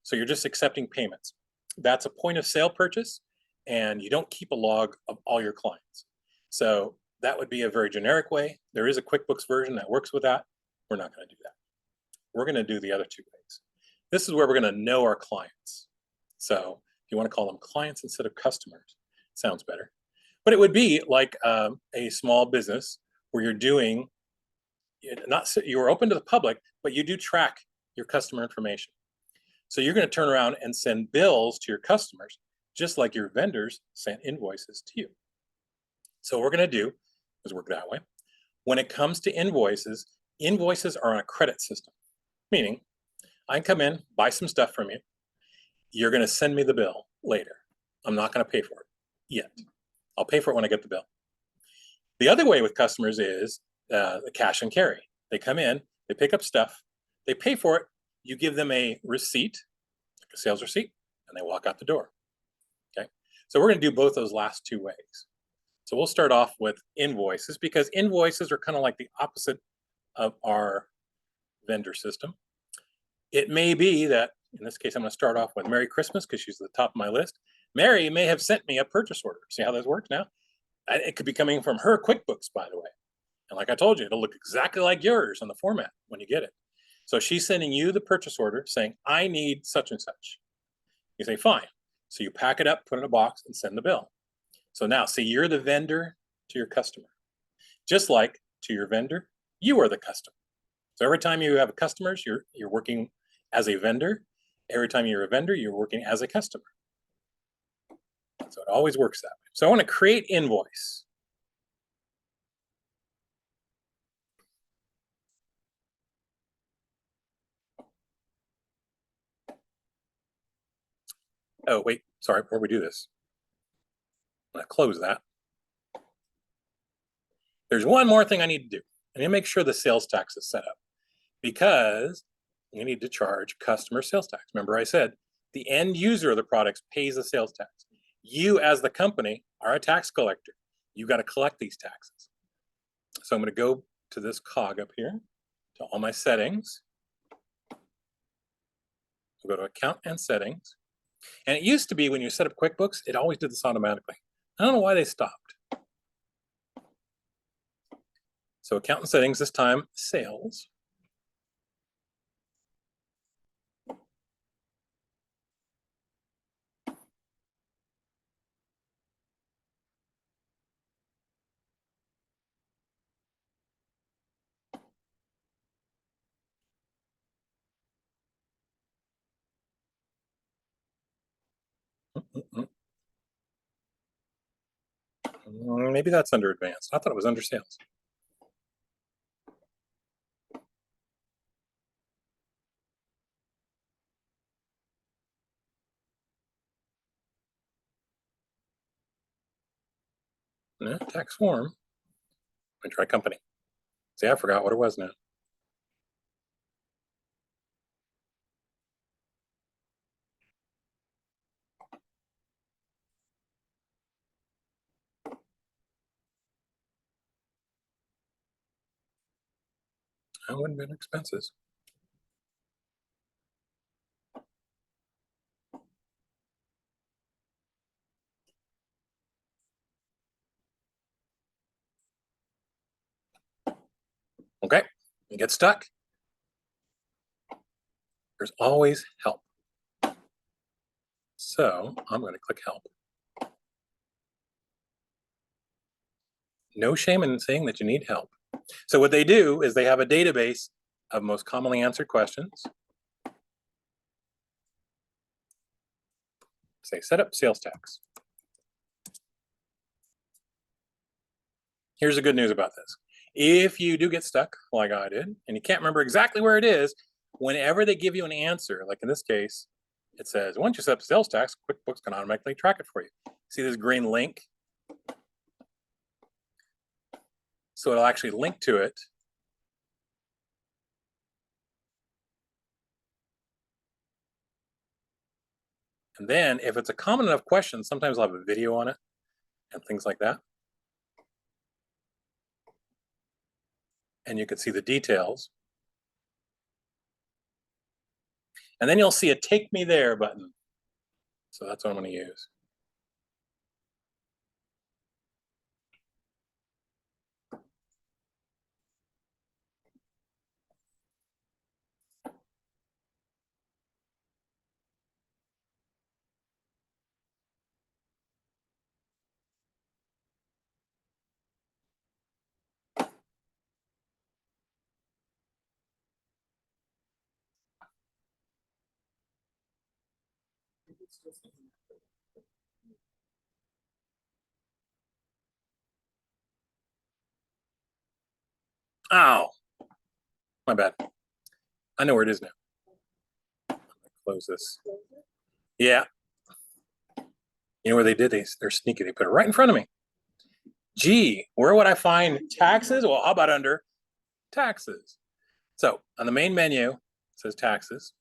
So you're just accepting payments. That's a point of sale purchase, and you don't keep a log of all your clients. So that would be a very generic way. There is a QuickBooks version that works with that. We're not going to do that. We're going to do the other two ways. This is where we're going to know our clients. So if you want to call them clients instead of customers, sounds better. But it would be like a small business where you're doing, you're open to the public, but you do track your customer information. So you're going to turn around and send bills to your customers, just like your vendors sent invoices to you. So what we're going to do is work that way. When it comes to invoices, invoices are on a credit system, meaning I can come in, buy some stuff from you. You're going to send me the bill later. I'm not going to pay for it yet. I'll pay for it when I get the bill. The other way with customers is the cash and carry. They come in, they pick up stuff, they pay for it. You give them a receipt, like a sales receipt, and they walk out the door. Okay. So we're going to do both those last two ways. So we'll start off with invoices because invoices are kind of like the opposite of our vendor system. It may be that, in this case, I'm going to start off with Merry Christmas because she's at the top of my list. Mary may have sent me a purchase order. See how this works now? It could be coming from her QuickBooks, by the way. And like I told you, it'll look exactly like yours on the format when you get it. So she's sending you the purchase order saying, I need such and such. You say, fine. So you pack it up, put it in a box, and send the bill. So now, see, you're the vendor to your customer. Just like to your vendor, you are the customer. So every time you have customers, you're working as a vendor. Every time you're a vendor, you're working as a customer. So it always works that way. So I want to create invoice. Oh, wait, sorry, before we do this, I'm going to close that. There's one more thing I need to do. I need to make sure the sales tax is set up because you need to charge customer sales tax. Remember I said the end user of the products pays the sales tax. You as the company are a tax collector. You got to collect these taxes. So I'm going to go to this cog up here, to all my settings. We'll go to account and settings. And it used to be when you set up QuickBooks, it always did this automatically. I don't know why they stopped. So account and settings, this time sales. Maybe that's under advanced. I thought it was under sales. No, tax form. And try company. See, I forgot what it was now. That wouldn't have been expenses. Okay, you get stuck. There's always help. So I'm going to click help. No shame in saying that you need help. So what they do is they have a database of most commonly answered questions. Say, set up sales tax. Here's the good news about this. If you do get stuck, like I did, and you can't remember exactly where it is, whenever they give you an answer, like in this case, it says, once you set up sales tax, QuickBooks can automatically track it for you. See this green link? So it'll actually link to it. And then if it's a common enough question, sometimes I'll have a video on it and things like that. And you can see the details. And then you'll see a take me there button. So that's what I'm going to use. Ow, my bad. I know where it is now. Close this. Yeah. You know where they did? They're sneaky. They put it right in front of me. Gee, where would I find taxes? Well, how about under taxes? So on the main menu, it says taxes.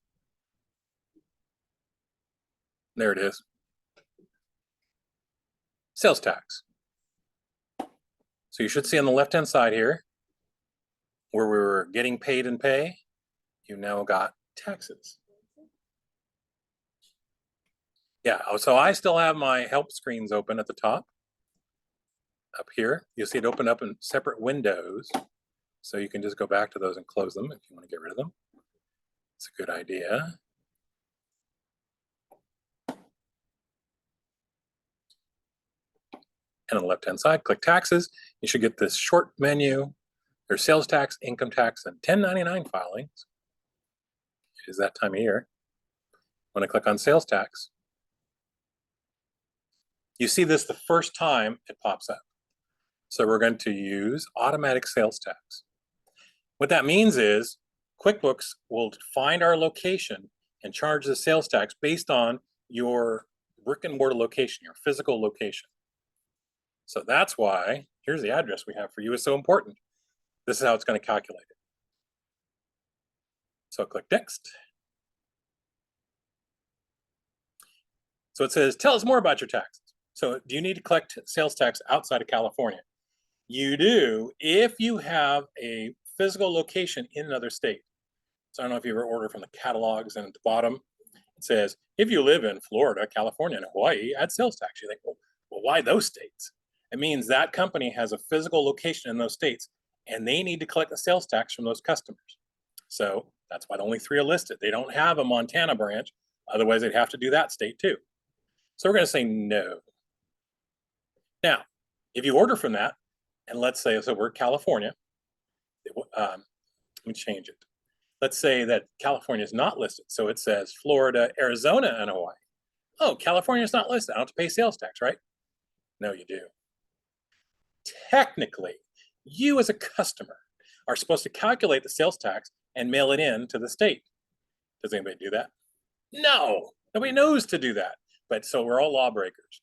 There it is. Sales tax. So you should see on the left-hand side here, where we were getting paid and pay, you now got taxes. Yeah, so I still have my help screens open at the top. Up here, you'll see it open up in separate windows. So you can just go back to those and close them if you want to get rid of them. It's a good idea. And on the left-hand side, click taxes. You should get this short menu. There's sales tax, income tax, and 1099 filings. It is that time of year. When I click on sales tax, you see this the first time it pops up. So we're going to use automatic sales tax. What that means is QuickBooks will find our location and charge the sales tax based on your brick and mortar location, your physical location. So that's why, here's the address we have for you, is so important. This is how it's going to calculate it. So click next. So it says, tell us more about your taxes. So do you need to collect sales tax outside of California? You do if you have a physical location in another state. So I don't know if you ever order from the catalogs, and at the bottom it says, if you live in Florida, California, and Hawaii, add sales tax. You think, well, why those states? It means that company has a physical location in those states, and they need to collect the sales tax from those customers. So that's why only 3 are listed. They don't have a Montana branch. Otherwise, they'd have to do that state too. So we're going to say no. Now, if you order from that, and let's say, so we're California, let me change it. Let's say that California is not listed. So it says Florida, Arizona, and Hawaii. Oh, California is not listed. I don't have to pay sales tax, right? No, you do. technically, you as a customer are supposed to calculate the sales tax and mail it in to the state. Does anybody do that? No, nobody knows to do that. But so we're all lawbreakers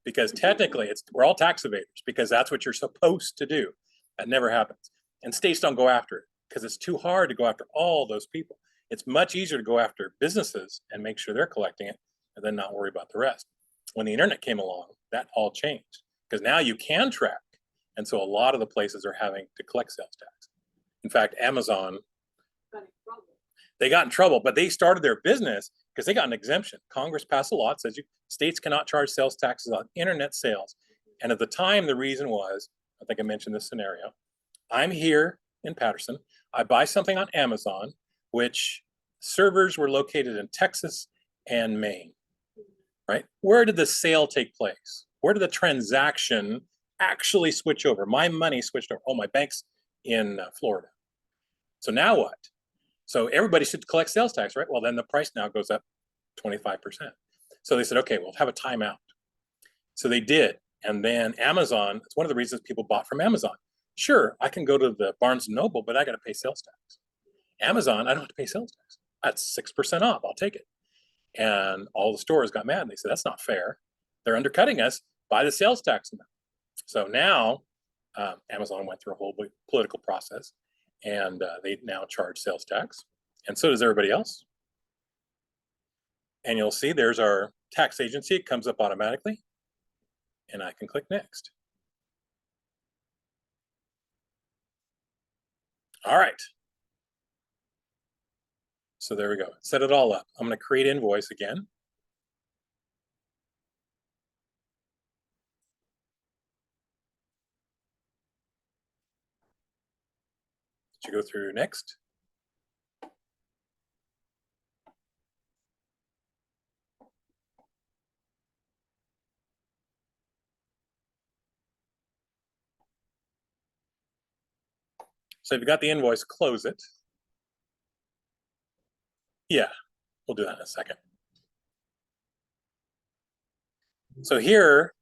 because technically we're all tax evaders because that's what you're supposed to do. That never happens. And states don't go after it because it's too hard to go after all those people. It's much easier to go after businesses and make sure they're collecting it and then not worry about the rest. When the internet came along, that all changed because now you can track. And so a lot of the places are having to collect sales tax. In fact, Amazon, they got in trouble, but they started their business because they got an exemption. Congress passed a law that says states cannot charge sales taxes on internet sales. And at the time, the reason was, I think I mentioned this scenario, I'm here in Patterson, I buy something on Amazon, which servers were located in Texas and Maine, right? Where did the sale take place? Where did the transaction actually switch over? My money switched over. Oh, my bank's in Florida. So now what? So everybody should collect sales tax, right? Well, then the price now goes up 25%. So they said, okay, we'll have a timeout. So they did. And then Amazon, it's one of the reasons people bought from Amazon. Sure, I can go to the Barnes & Noble, but I got to pay sales tax. Amazon, I don't have to pay sales tax. That's 6% off. I'll take it. And all the stores got mad. And they said, that's not fair. They're undercutting us by the sales tax amount. So now Amazon went through a whole political process and they now charge sales tax. And so does everybody else. And you'll see there's our tax agency. It comes up automatically. And I can click next. All right. So there we go. Set it all up. I'm going to create invoice again. You go through next. So if you got the invoice, close it. Yeah, we'll do that in a second. So here,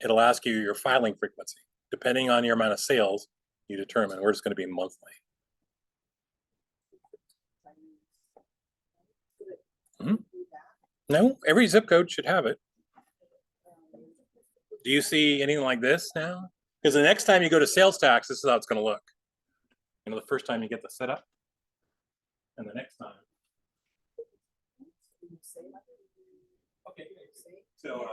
it'll ask you your filing frequency. Depending on your amount of sales, you determine where it's going to be monthly. No, every zip code should have it. Do you see anything like this now? Because the next time you go to sales tax, this is how it's going to look. You know, the first time you get the setup, and the next time. Okay, so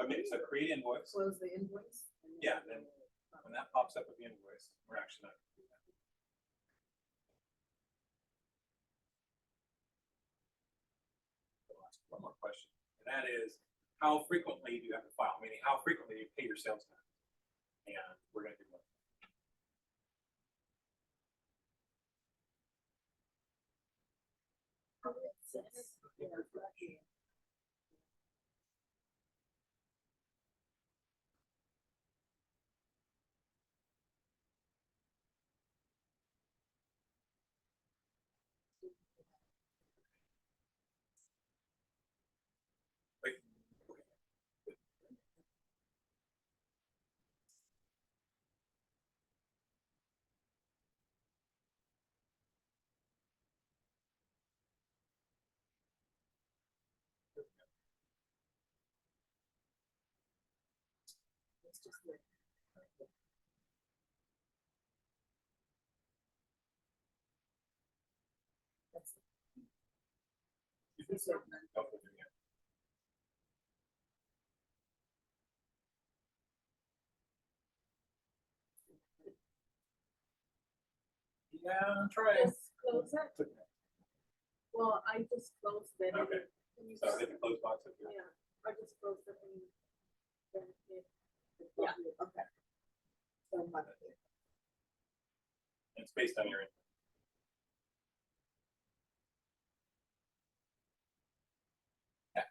okay, so create invoice. Close the invoice. Yeah, then when that pops up with the invoice, we're actually not going to do that. I'll ask one more question, and that is, how frequently do you have to file? Meaning, how frequently do you pay your sales tax? And we're going to do that. Yeah, try it. Just close it. Well, I just closed it. Okay. Can you So just- hit the close box up here. Yeah, I just closed it and then it. Yeah, okay. So monthly. It's based on your income. Yeah.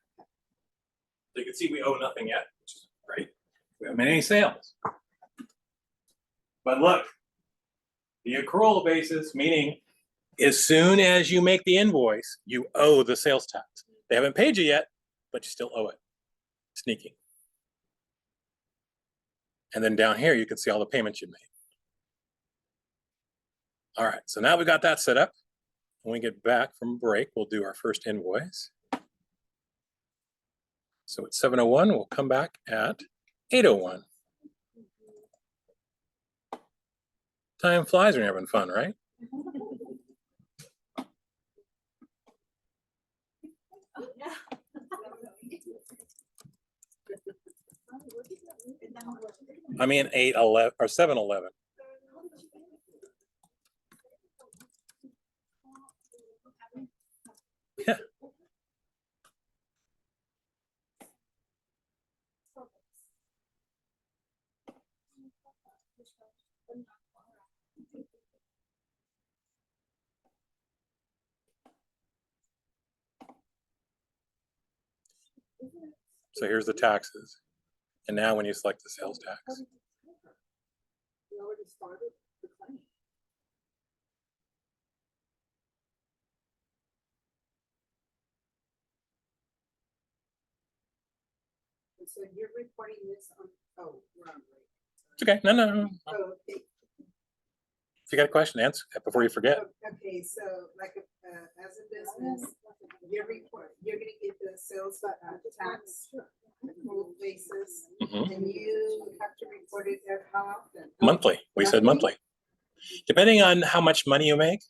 So you can see we owe nothing yet, which is great. We haven't made any sales. But look, the accrual basis, meaning as soon as you make the invoice, you owe the sales tax. They haven't paid you yet, but you still owe it. Sneaky. And then down here, you can see all the payments you made. All right, so now we got that set up. When we get back from break, we'll do our first invoice. So it's 7:01, we'll come back at 8:01. Time flies when you're having fun, right? I mean 8:11 or 7:11. Yeah. So here's the taxes. And now when you select the sales tax, We already started the claim. And so you're reporting this on, oh, we're on break. it's okay. No. Oh, okay. If you got a question, answer it before you forget. Okay, so like, as a business, you're gonna get the sales tax accrual basis, Mhm. and you have to report it at how often? Monthly. We said monthly. Depending on how much money you make,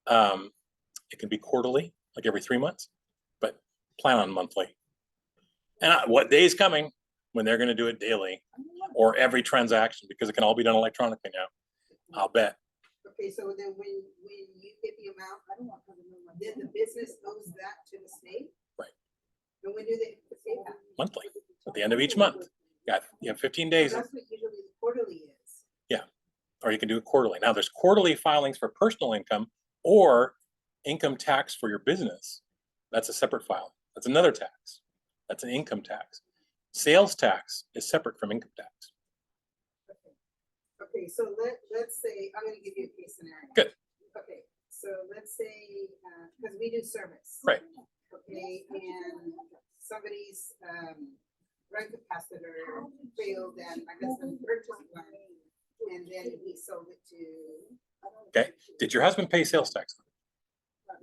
it can be quarterly, like every 3 months, but plan on monthly. And what day is coming when they're going to do it daily or every transaction, because it can all be done electronically now. I'll bet. Okay, so then when you get the amount, then the business owes that to the state? Right. And when do they pay that? Monthly, at the end of each month. You have 15 days, That's what usually the quarterly is. or you can do it quarterly. Now there's quarterly filings for personal income or income tax for your business. That's a separate filing. That's another tax. That's an income tax. Sales tax is separate from income tax. Okay, so let's say, I'm gonna give you a case scenario. Good. Okay, so let's say, because we do service. Right. Okay, and somebody's, rent capacitor failed and I guess the purchase one, and then he sold it to. Okay. Did your husband pay sales tax?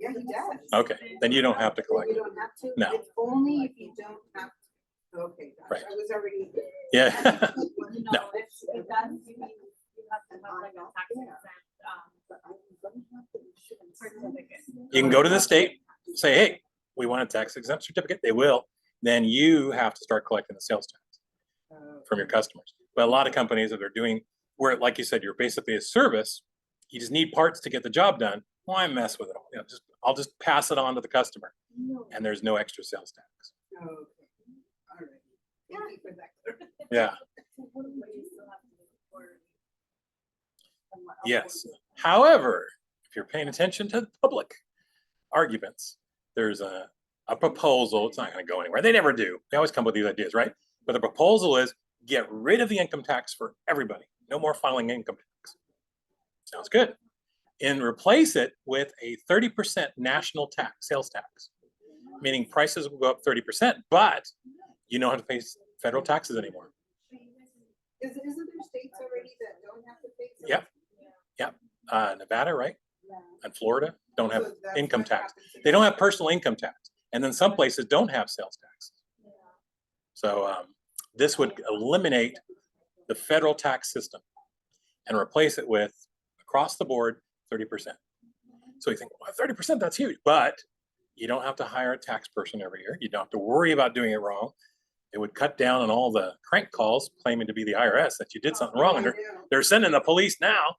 Yeah, he does. Okay, then you don't have to collect You it. don't have to? No. It's only if you don't have to. Okay, gosh, Right. I was already. Yeah. No, if that's, you have to have like a tax exempt, certificate. You can go to the state, say, hey, we want a tax exempt certificate. They will. Then you have to start collecting the sales tax from your customers. But a lot of companies that are doing, where, like you said, you're basically a service, you just need parts to get the job done. Why mess with it all? I'll just pass it on to the customer, and there's no extra sales tax. Okay, all right. Thank you for that. Yeah. Yes. However, if you're paying attention to the public arguments, there's a proposal. It's not going to go anywhere. They never do. They always come with these ideas, right? But the proposal is get rid of the income tax for everybody. No more filing income tax. Sounds good. And replace it with a 30% national tax, sales tax, meaning prices will go up 30%, but you don't have to pay federal taxes anymore. Isn't there states already that don't have to pay? Yep. Nevada, right? Yeah. And Florida don't have So that's income what tax. happens in- They don't have personal income tax. And then some places don't have sales tax. So this would eliminate the federal tax system and replace it with across the board 30%. So you think, well, 30%, that's huge, but you don't have to hire a tax person every year. You don't have to worry about doing it wrong. It would cut down on all the crank calls claiming to be the IRS that you did something wrong, and I know. they're sending the police now.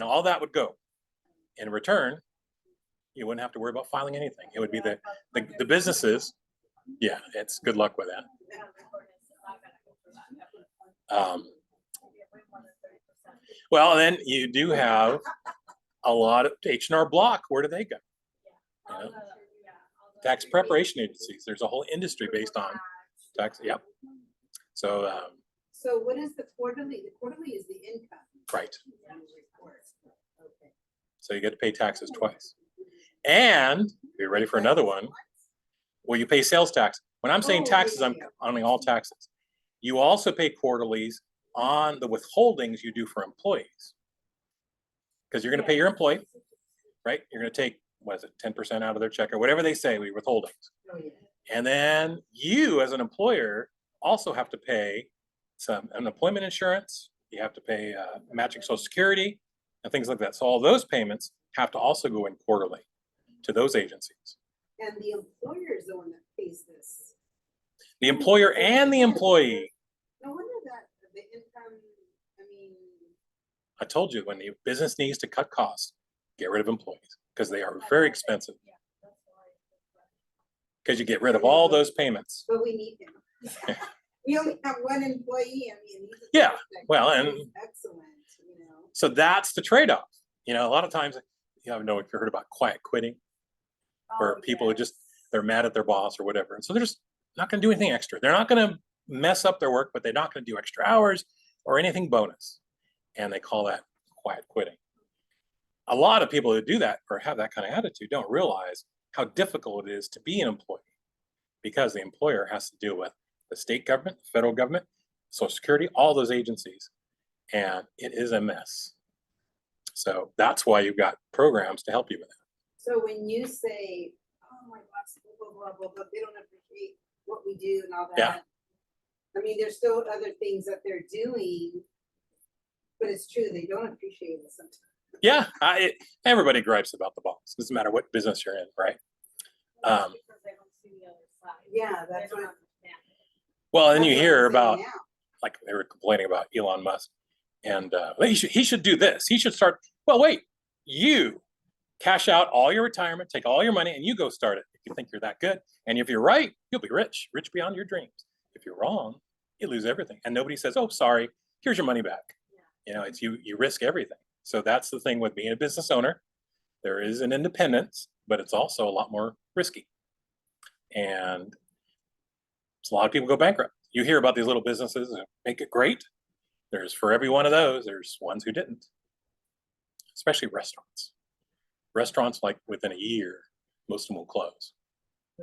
All that would go. In return, you wouldn't have to worry about filing anything. It would be the businesses. Yeah, it's good luck with that. Well, then you do have a lot of H&R Block. Where do they go? You know, tax preparation agencies. There's a whole industry based on tax. Yep. So, So what is the quarterly? The quarterly is the income. right. Report. Okay. So you get to pay taxes twice. And you're ready for another one. Well, you pay sales tax When I'm saying Oh, taxes, yeah, I'm yeah. on all taxes. You also pay quarterlies on the withholdings you do for employees. Because you're going to pay your employee, right? You're going to take, what is it, 10% out of their check or whatever they say, we withholdings. Oh, yeah. And then you as an employer also have to pay some unemployment insurance. You have to pay matching Social Security and things like that. So all those payments have to also go in quarterly to those agencies. And the employer is the one that pays this. The employer and the employee. No wonder that the income, I mean, I told you, when the business needs to cut costs, get rid of employees because they are very expensive. Because you get rid of all those payments. but we need him. We only have one employee, I mean. he's a Yeah, perfect- well, and- he's excellent, you know. So that's the trade-off. You know, a lot of times, you know if you heard about quiet quitting, where Oh, people are yes. just, they're mad at their boss or whatever. And so they're just not going to do anything extra. They're not going to mess up their work, but they're not going to do extra hours or anything bonus. And they call that quiet quitting. A lot of people who do that or have that kind of attitude don't realize how difficult it is to be an employee, because the employer has to deal with the state government, the federal government, Social Security, all those agencies. And it is a mess. So that's why you've got programs to help you with that. So when you say, oh, my boss, blah, blah, blah, blah, blah, they don't appreciate what we do and all that. Yeah. I mean, there's still other things that they're doing, but it's true, they don't appreciate it sometimes. Yeah, everybody gripes about the boss. Doesn't matter what business you're in, right? That's because they don't see the other side. Yeah, They that's don't what. understand. Well, and that's you what hear I'm saying about, now. like they were complaining about Elon Musk, and he should do this. He should start. Well, wait, you cash out all your retirement, take all your money, and you go start it if you think you're that good. And if you're right, you'll be rich beyond your dreams. If you're wrong, you lose everything. And nobody says, oh, sorry, here's your money back. You know, it's you risk everything. So that's the thing with being a business owner. There is an independence, but it's also a lot more risky. And a lot of people go bankrupt. You hear about these little businesses that make it great. There's, for every one of those, there's ones who didn't, especially restaurants. Restaurants, like within a year, most of them will close.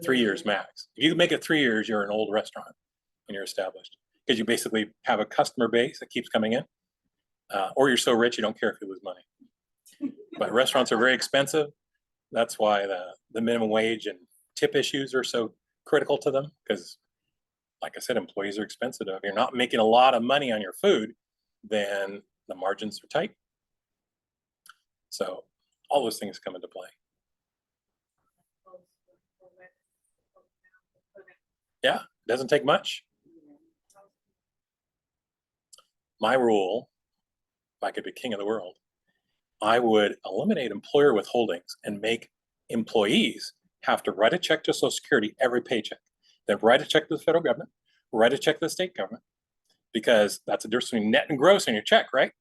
3 years max. If you make it 3 years, you're an old restaurant and you're established, because you basically have a customer base that keeps coming in, or you're so rich you don't care if you lose money. But restaurants are very expensive. That's why the minimum wage and tip issues are so critical to them, because, like I said, employees are expensive. If you're not making a lot of money on your food, then the margins are tight. So all those things come into play. Yeah, it doesn't take much. My rule, if I could be king of the world, I would eliminate employer withholdings and make employees have to write a check to Social Security every paycheck, then write a check to the federal government, write a check to the state government, because that's a difference between net and gross on your check, right?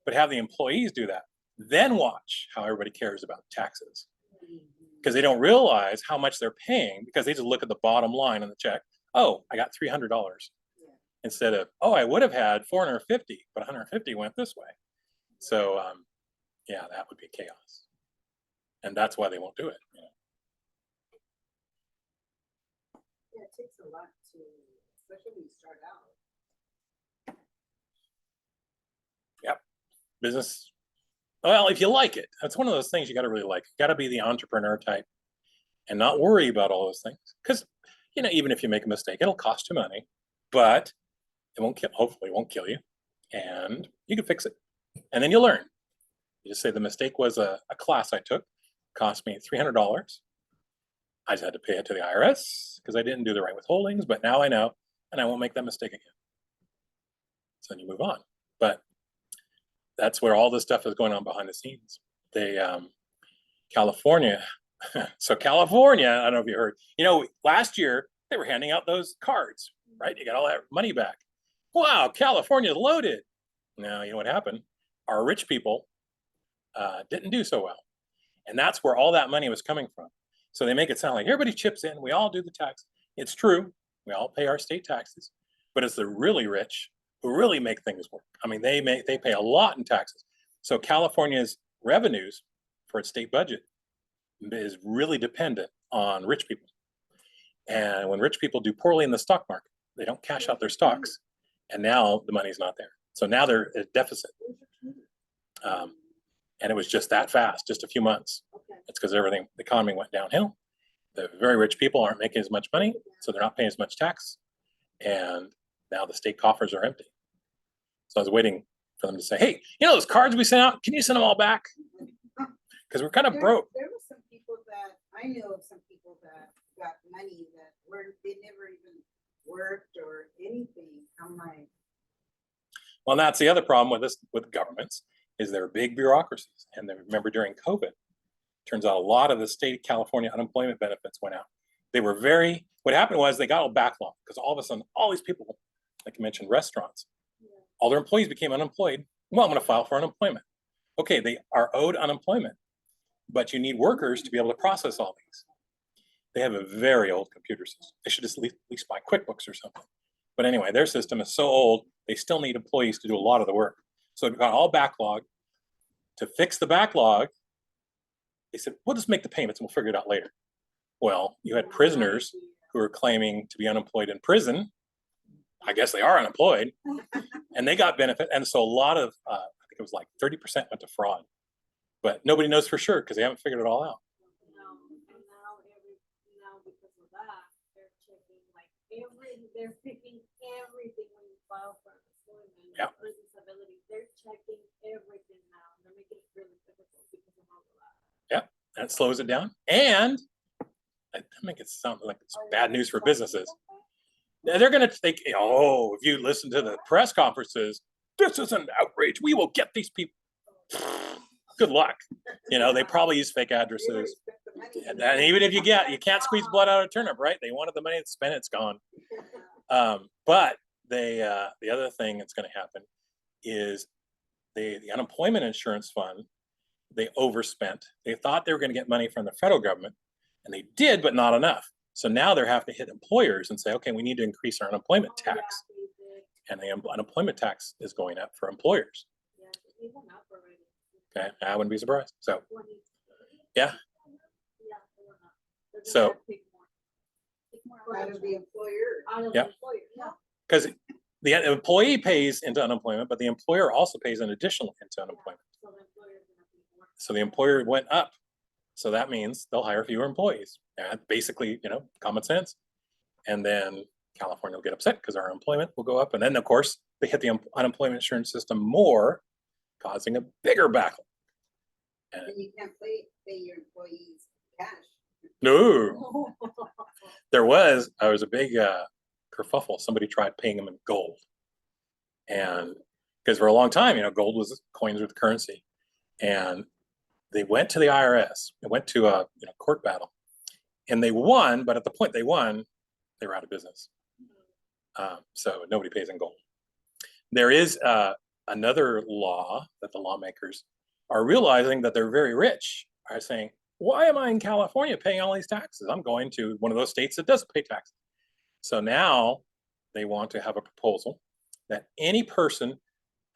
But have the employees do that. Then watch how everybody cares about taxes, because they don't realize how much they're paying, because they just look at the bottom line on the check. Oh, I got $300 instead of, oh, I would have had 450, but 150 went this way. So yeah, that would be chaos. And that's why they won't do it. You know? Yeah, it takes a lot to, especially when you start out. Yep. Business. Well, if you like it, that's one of those things you got to really like. You got to be the entrepreneur type and not worry about all those things. Because, you know, even if you make a mistake, it'll cost you money, but it won't kill, hopefully it won't kill you, and you can fix it. And then you learn. You just say the mistake was a class I took, cost me $300. I just had to pay it to the IRS because I didn't do the right withholdings, but now I know, and I won't make that mistake again. So then you move on. But that's where all this stuff is going on behind the scenes. They, California, so California, I don't know if you heard, you know, last year they were handing out those cards, right? You got all that money back. Wow, California's loaded. Now, you know what happened? Our rich people didn't do so well. And that's where all that money was coming from. So they make it sound like everybody chips in, we all do the tax. It's true, we all pay our state taxes, but it's the really rich who really make things work. I mean, they pay a lot in taxes. So California's revenues for its state budget is really dependent on rich people. And when rich people do poorly in the stock market, they don't cash out their stocks. And now the money's not there. So now they're at deficit. And it was just that fast, just a few months. It's because everything, the economy went downhill. The very rich people aren't making as much money, so they're not paying as much tax. And now the state coffers are empty. So I was waiting for them to say, hey, you know those cards we sent out? Can you send them all back? Because we're kind of broke. There were some people that, I know of some people that got money that they never even worked or anything. I'm like, Well, that's the other problem with this, with governments, is they're big bureaucracies. And then remember during COVID, turns out a lot of the state of California unemployment benefits went out. They were what happened was they got all backlogged because all of a sudden, all these people, like I mentioned, restaurants, all their employees became unemployed. Well, I'm going to file for unemployment. Okay, they are owed unemployment, but you need workers to be able to process all these. They have a very old computer system. They should just at least buy QuickBooks or something. But anyway, their system is so old, they still need employees to do a lot of the work. So it got all backlogged. To fix the backlog, they said, we'll just make the payments and we'll figure it out later. Well, you had prisoners who were claiming to be unemployed in prison. I guess they are unemployed, and they got benefit. And so a lot of, I think it was like 30% went to fraud, but nobody knows for sure because they haven't figured it all out. Now because of that, they're picking everything when you file for unemployment. Yeah. Or disability, they're checking everything now. They're making it really difficult because of all of that. Yeah, that slows it down. And I make it sound like it's bad news for businesses. They're going to think, oh, if you listen to the press conferences, this is an outrage. We will get these people. Good luck. You know, they probably use fake addresses. And even if you can't squeeze blood out of a turnip, right? They wanted the money to spend, it's gone. But the other thing that's going to happen is the unemployment insurance fund, they overspent. They thought they were going to get money from the federal government, and they did, but not enough. So now they're having to hit employers and say, okay, we need to increase our unemployment tax. And the unemployment tax is going up for employers. Okay, I wouldn't be surprised. So, yeah. So, out of the employer. Yeah. Because the employee pays into unemployment, but the employer also pays an additional into unemployment. So the employer went up. So that means they'll hire fewer employees. And basically, you know, common sense. And then California will get upset because our employment will go up. And then, of course, they hit the unemployment insurance system more, causing a bigger backlog. And you can't pay your employees cash. No. There was a big kerfuffle. Somebody tried paying them in gold. And because for a long time, you know, gold was coins with currency. And they went to the IRS. They went to a court battle, and they won. But at the point they won, they were out of business. So nobody pays in gold. There is another law that the lawmakers are realizing that they're very rich. Are saying, why am I in California paying all these taxes? I'm going to one of those states that doesn't pay taxes. So now they want to have a proposal that any person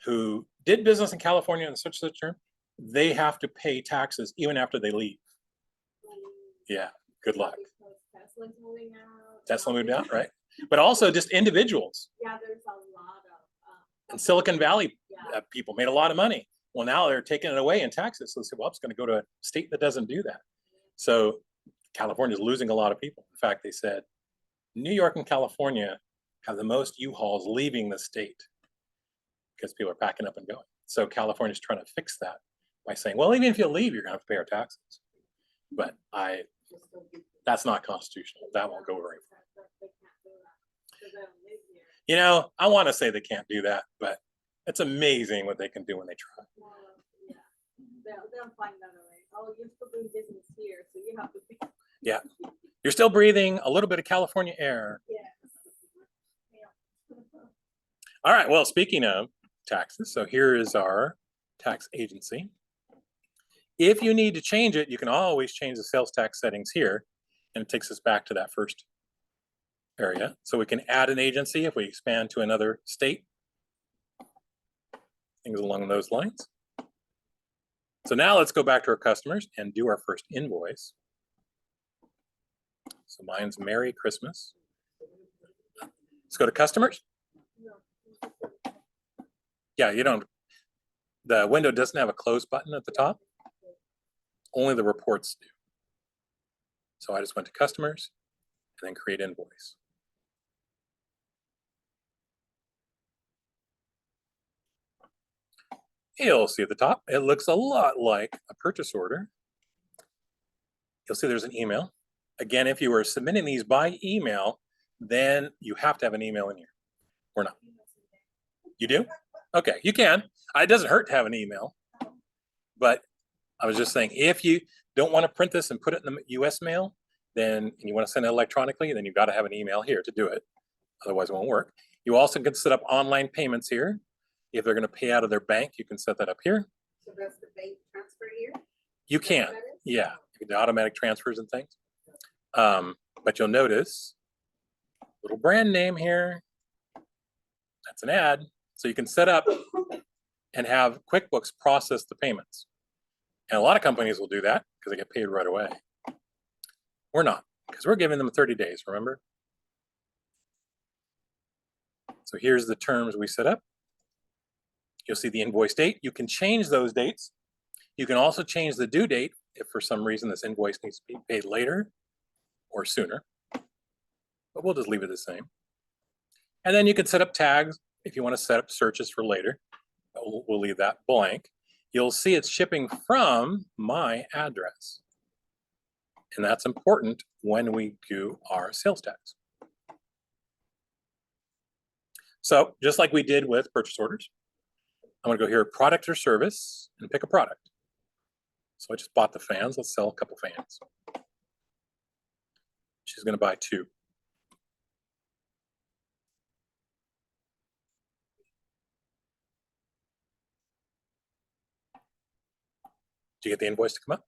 who did business in California in such a term, they have to pay taxes even after they leave. Yeah, good luck. Tesla's moving out. Tesla moved out, right? But also just individuals. Yeah, there's a lot of. And Silicon Valley Yeah. people made a lot of money. Well, now they're taking it away in taxes. So they say, well, it's going to go to a state that doesn't do that. So California is losing a lot of people. In fact, they said New York and California have the most U-Hauls leaving the state because people are packing up and going. So California is trying to fix that by saying, well, even if you leave, you're going to have to pay our taxes. But that's not constitutional. That won't go very far. You know, I want to say they can't do that, but it's amazing what they can do when they try. Yeah, they'll find another way. Oh, you're still doing business here, so you have to be. Yeah, you're still breathing a little bit of California air. Yeah. All right, well, speaking of taxes, so here is our tax agency. If you need to change it, you can always change the sales tax settings here, and it takes us back to that first area. So we can add an agency if we expand to another state, things along those lines. So now let's go back to our customers and do our first invoice. So mine's Merry Christmas. Let's go to customers. Yeah, you don't, the window doesn't have a close button at the top. Only the reports do. So I just went to customers and then create invoice. You'll see at the top, it looks a lot like a purchase order. You'll see there's an email. Again, if you were submitting these by email, then you have to have an email in here, or not. You do? Okay, you can. It doesn't hurt to have an email. But I was just saying, if you don't want to print this and put it in the US mail, then and you want to send it electronically, then you've got to have an email here to do it. Otherwise it won't work. You also can set up online payments here. If they're going to pay out of their bank, you can set that up here. So that's the bank transfer here? You can, That is? yeah, you can do automatic transfers and things. But you'll notice little brand name here. That's an ad. So you can set up and have QuickBooks process the payments. And a lot of companies will do that because they get paid right away. We're not, because we're giving them 30 days, remember? So here's the terms we set up. You'll see the invoice date. You can change those dates. You can also change the due date if for some reason this invoice needs to be paid later or sooner. But we'll just leave it the same. And then you can set up tags if you want to set up searches for later. We'll leave that blank. You'll see it's shipping from my address. And that's important when we do our sales tax. So just like we did with purchase orders, I'm gonna go here, product or service, and pick a product. So I just bought the fans. Let's sell a couple fans. She's gonna buy 2. Do you get the invoice to come up?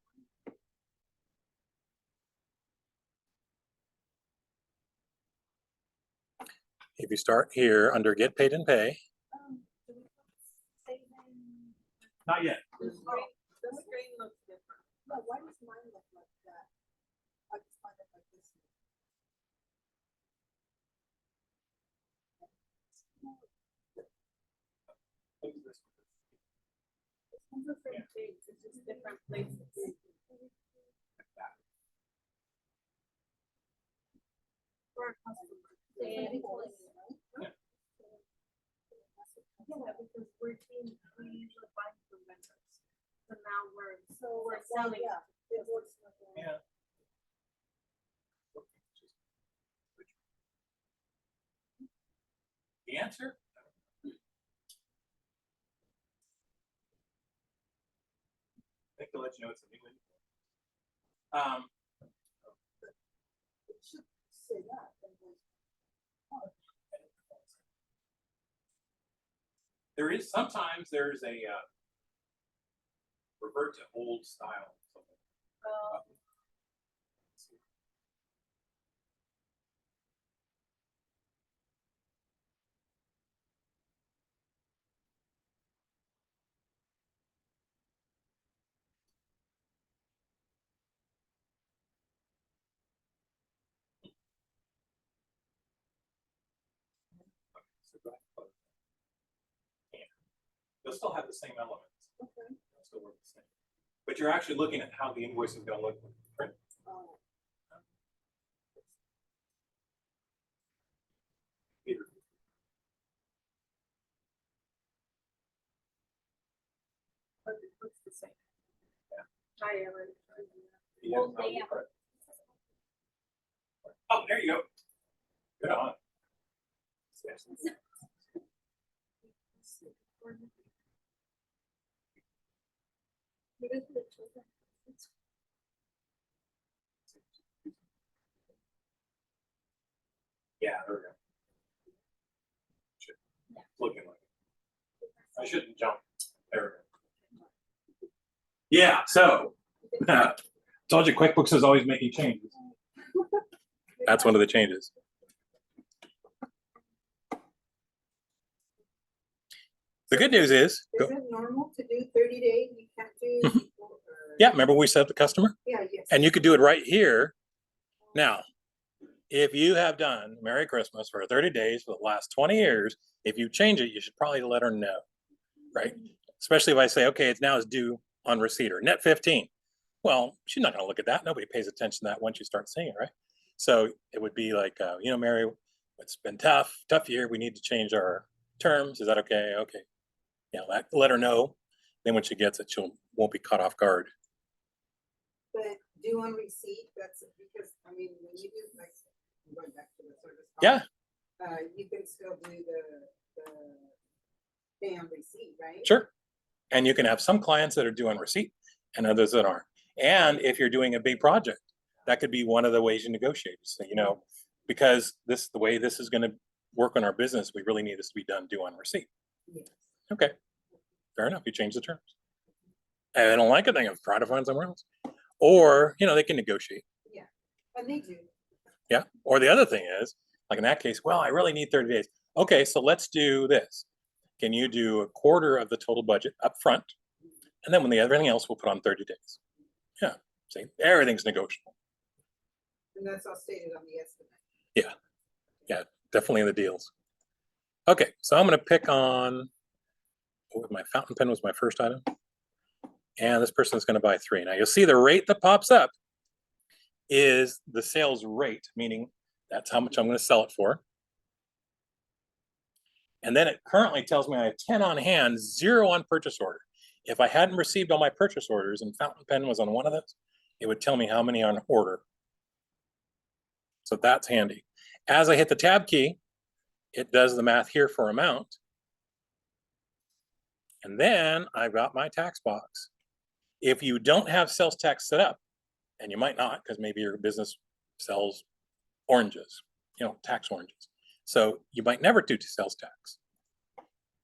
If you start here under get paid and pay. Not yet. The screen looks different. No, why does mine look like that? I just find it like this. It's the same page, it's just different places. For a customer. Yeah, because we usually buy from vendors. So now we're selling. Yeah, it works like that. Yeah. The answer? I think they'll let you know it's a new invoice. It should say that. Sometimes there's a revert to old style. They'll still have the same elements. Okay. They'll still work the same. But you're actually looking at how the invoice is going to look when you print. Oh. But it looks the same. I already tried that. Yeah, Well, how you they- print. Oh, there you go. Good on. Yeah, there we go. Looking like it. I shouldn't jump. There we go. Yeah, so told you QuickBooks is always making changes. That's one of the changes. The good news is, Is it normal to do 30 days? You can't do? yeah, remember we set up the customer? Yeah, yes. And you could do it right here. Now, if you have done Merry Christmas for 30 days for the last 20 years, if you change it, you should probably let her know, right? Especially if I say, okay, it's now is due on receipt or net 15. Well, she's not going to look at that. Nobody pays attention to that once you start seeing it, right? So it would be like, Mary, it's been tough year. We need to change our terms. Is that okay? Okay. Yeah, let her know. Then when she gets it, won't be caught off guard. But due on receipt, that's because, I mean, when you do, like, going back to the service. Yeah. You can still do the pay on receipt, right? Sure. And you can have some clients that are due on receipt and others that aren't. And if you're doing a big project, that could be one of the ways you negotiate. So, because the way this is going to work on our business, we really need this to be done due on receipt. Yes. Okay. Fair enough. You change the terms. And they don't like it, they can try to find somewhere else. Or, they can negotiate. Yeah, and they do. Yeah. Or the other thing is, like in that case, well, I really need 30 days. Okay, so let's do this. Can you do a quarter of the total budget up front? And then when everything else, we'll put on 30 days. Yeah. See, everything's negotiable. And that's all stated on the estimate. Yeah, definitely in the deals. Okay, so I'm going to pick on, my fountain pen was my first item. And this person is going to buy 3. Now you'll see the rate that pops up is the sales rate, meaning that's how much I'm going to sell it for. And then it currently tells me I have 10 on hand, 0 on purchase order. If I hadn't received all my purchase orders and fountain pen was on one of those, it would tell me how many on order. So that's handy. As I hit the tab key, it does the math here for amount. And then I've got my tax box. If you don't have sales tax set up, and you might not, because maybe your business sells oranges, tax oranges. So you might never do sales tax,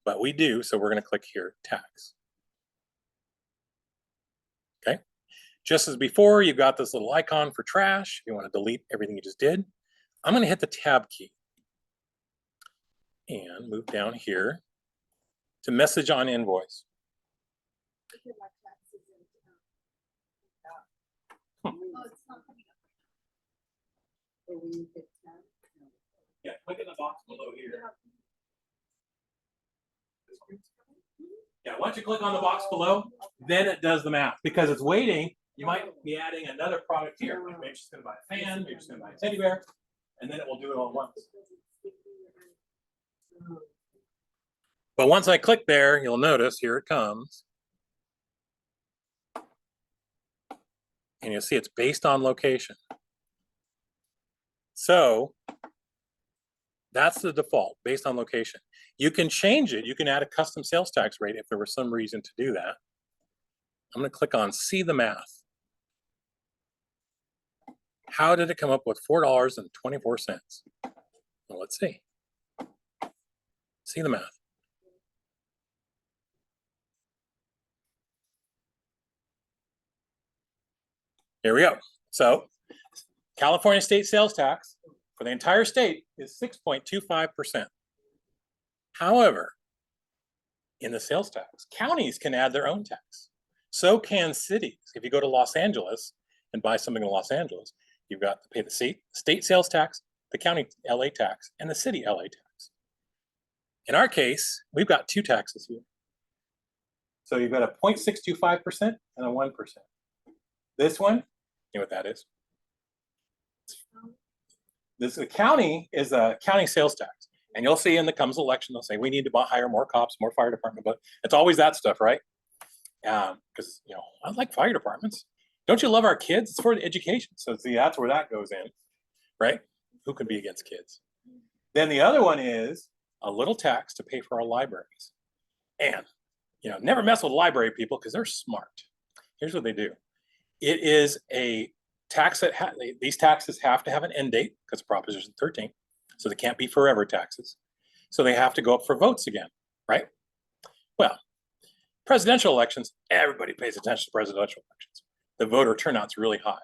but we do. So we're going to click here, tax. Okay. Just as before, you've got this little icon for trash. You want to delete everything you just did. I'm going to hit the tab key and move down here to message on invoice. Oh, it's not coming up. Or when you hit 10. Yeah, click in the box below here. Yeah, once you click on the box below, then it does the math because it's waiting. You might be adding another product here. Like maybe she's going to buy a fan, maybe she's going to buy a teddy bear, and then it will do it all at once. But once I click there, you'll notice here it comes. And you'll see it's based on location. So that's the default, based on location. You can change it. You can add a custom sales tax rate if there was some reason to do that. I'm going to click on see the math. How did it come up with $4.24? Well, let's see. See the math. Here we go. So California state sales tax for the entire state is 6.25%. However, in the sales tax, counties can add their own tax. So can cities. If you go to Los Angeles and buy something in Los Angeles, you've got to pay the state sales tax, the county LA tax, and the city LA tax. In our case, we've got 2 taxes here. So you've got a 0.625% and a 1%. This one, you know what that is? The county is a county sales tax. And you'll see in the comes election, they'll say, we need to hire more cops, more fire department, but it's always that stuff, right? Because, I like fire departments. Don't you love our kids? It's for the education. So see, that's where that goes in, right? Who can be against kids? Then the other one is a little tax to pay for our libraries. And, never mess with library people because they're smart. Here's what they do. It is a tax that these taxes have to have an end date because Proposition 13. So they can't be forever taxes. So they have to go up for votes again, right? Well, presidential elections, everybody pays attention to presidential elections. The voter turnout's really high.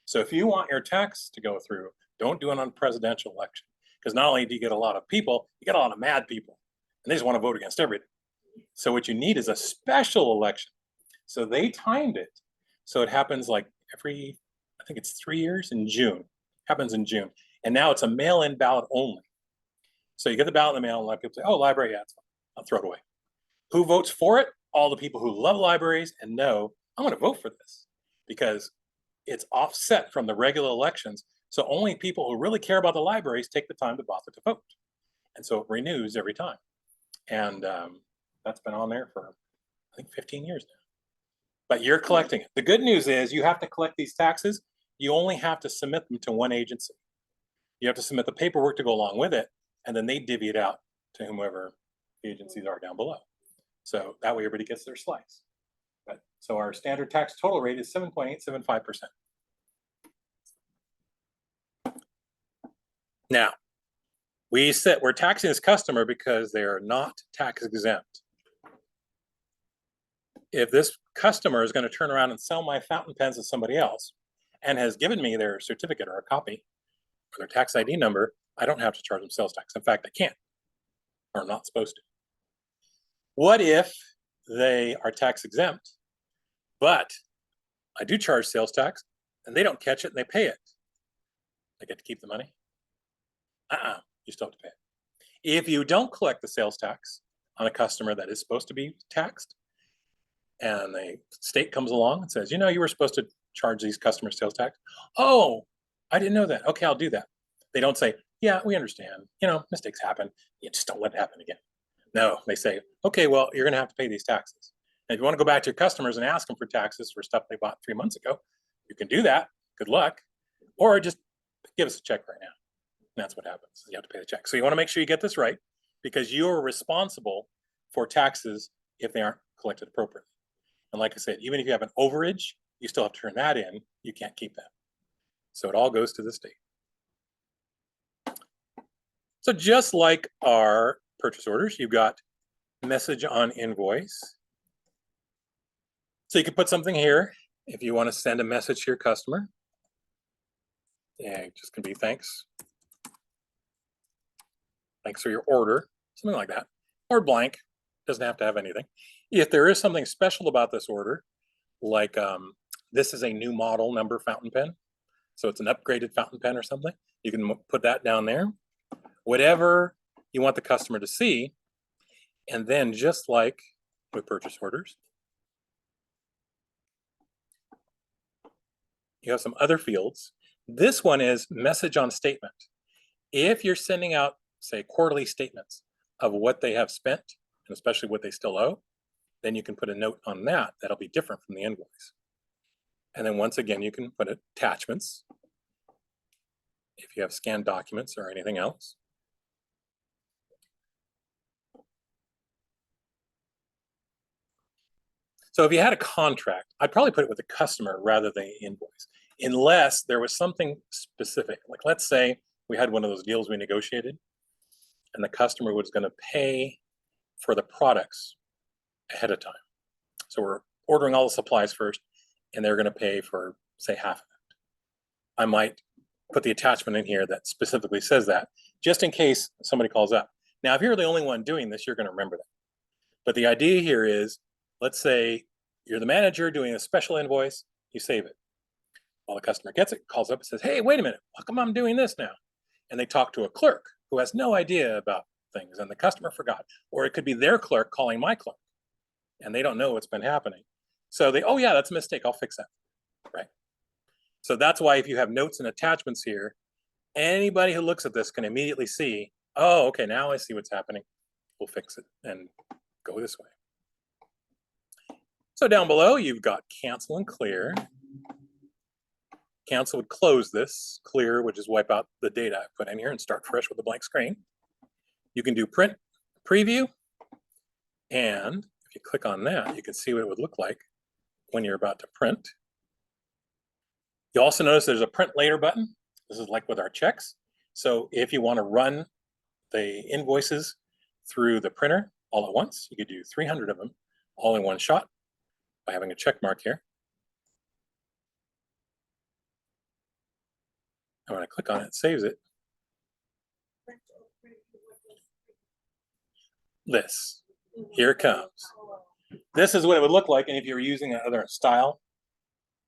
So if you want your tax to go through, don't do it on presidential election. Because not only do you get a lot of people, you get a lot of mad people. And they just want to vote against everything. So what you need is a special election. So they timed it. So it happens like every, I think it's 3 years in June. Happens in June. And now it's a mail-in ballot only. So you get the ballot in the mail, and a lot of people say, oh, library, yeah, it's fine. I'll throw it away. Who votes for it? All the people who love libraries and know, I'm going to vote for this because it's offset from the regular elections. So only people who really care about the libraries take the time to bother to vote. And so it renews every time. And that's been on there for, I think, 15 years now. But you're collecting it. The good news is you have to collect these taxes. You only have to submit them to one agency. You have to submit the paperwork to go along with it, and then they divvy it out to whomever the agencies are down below. So that way everybody gets their slice. But, so our standard tax total rate is 7.875%. Now, we're taxing this customer because they are not tax exempt. If this customer is going to turn around and sell my fountain pens to somebody else and has given me their certificate or a copy or their tax ID number, I don't have to charge them sales tax. In fact, I can't, or I'm not supposed to. What if they are tax exempt, but I do charge sales tax and they don't catch it and they pay it? I get to keep the money? You still have to pay it. If you don't collect the sales tax on a customer that is supposed to be taxed, and the state comes along and says, you know, you were supposed to charge these customers sales tax. Oh, I didn't know that. Okay, I'll do that. They don't say, yeah, we understand. You know, mistakes happen. You just don't let it happen again. No, they say, okay, well, you're going to have to pay these taxes. And if you want to go back to your customers and ask them for taxes for stuff they bought 3 months ago, you can do that. Good luck. Or just give us a check right now. And that's what happens. You have to pay the check. So you want to make sure you get this right because you're responsible for taxes if they aren't collected appropriately. And like I said, even if you have an overage, you still have to turn that in. You can't keep that. So it all goes to the state. So just like our purchase orders, you've got message on invoice. So you can put something here if you want to send a message to your customer. And it just can be thanks. Thanks for your order, something like that. Or blank, doesn't have to have anything. If there is something special about this order, like this is a new model number fountain pen, so it's an upgraded fountain pen or something, you can put that down there. Whatever you want the customer to see, and then just like with purchase orders, you have some other fields. This one is message on statement. If you're sending out, say, quarterly statements of what they have spent, and especially what they still owe, then you can put a note on that that'll be different from the invoice. And then once again, you can put attachments if you have scanned documents or anything else. So if you had a contract, I'd probably put it with the customer rather than the invoice, unless there was something specific. Like let's say we had one of those deals we negotiated and the customer was going to pay for the products ahead of time. So we're ordering all the supplies first and they're going to pay for, say, half of it. I might put the attachment in here that specifically says that, just in case somebody calls up. Now, if you're the only one doing this, you're going to remember that. But the idea here is, let's say you're the manager doing a special invoice, you save it. While the customer gets it, calls up and says, hey, wait a minute, how come I'm doing this now? And they talk to a clerk who has no idea about things and the customer forgot. Or it could be their clerk calling my clerk and they don't know what's been happening. So they, oh yeah, that's a mistake, I'll fix that, right? So that's why if you have notes and attachments here, anybody who looks at this can immediately see, oh, okay, now I see what's happening. We'll fix it and go this way. So down below, you've got cancel and clear. Cancel would close this. Clear would just wipe out the data I put in here and start fresh with a blank screen. You can do print, preview, and if you click on that, you can see what it would look like when you're about to print. You also notice there's a print later button. This is like with our checks. So if you want to run the invoices through the printer all at once, you could do 300 of them all in one shot by having a check mark here. And when I click on it, it saves it. This, here it comes. This is what it would look like, and if you were using another style,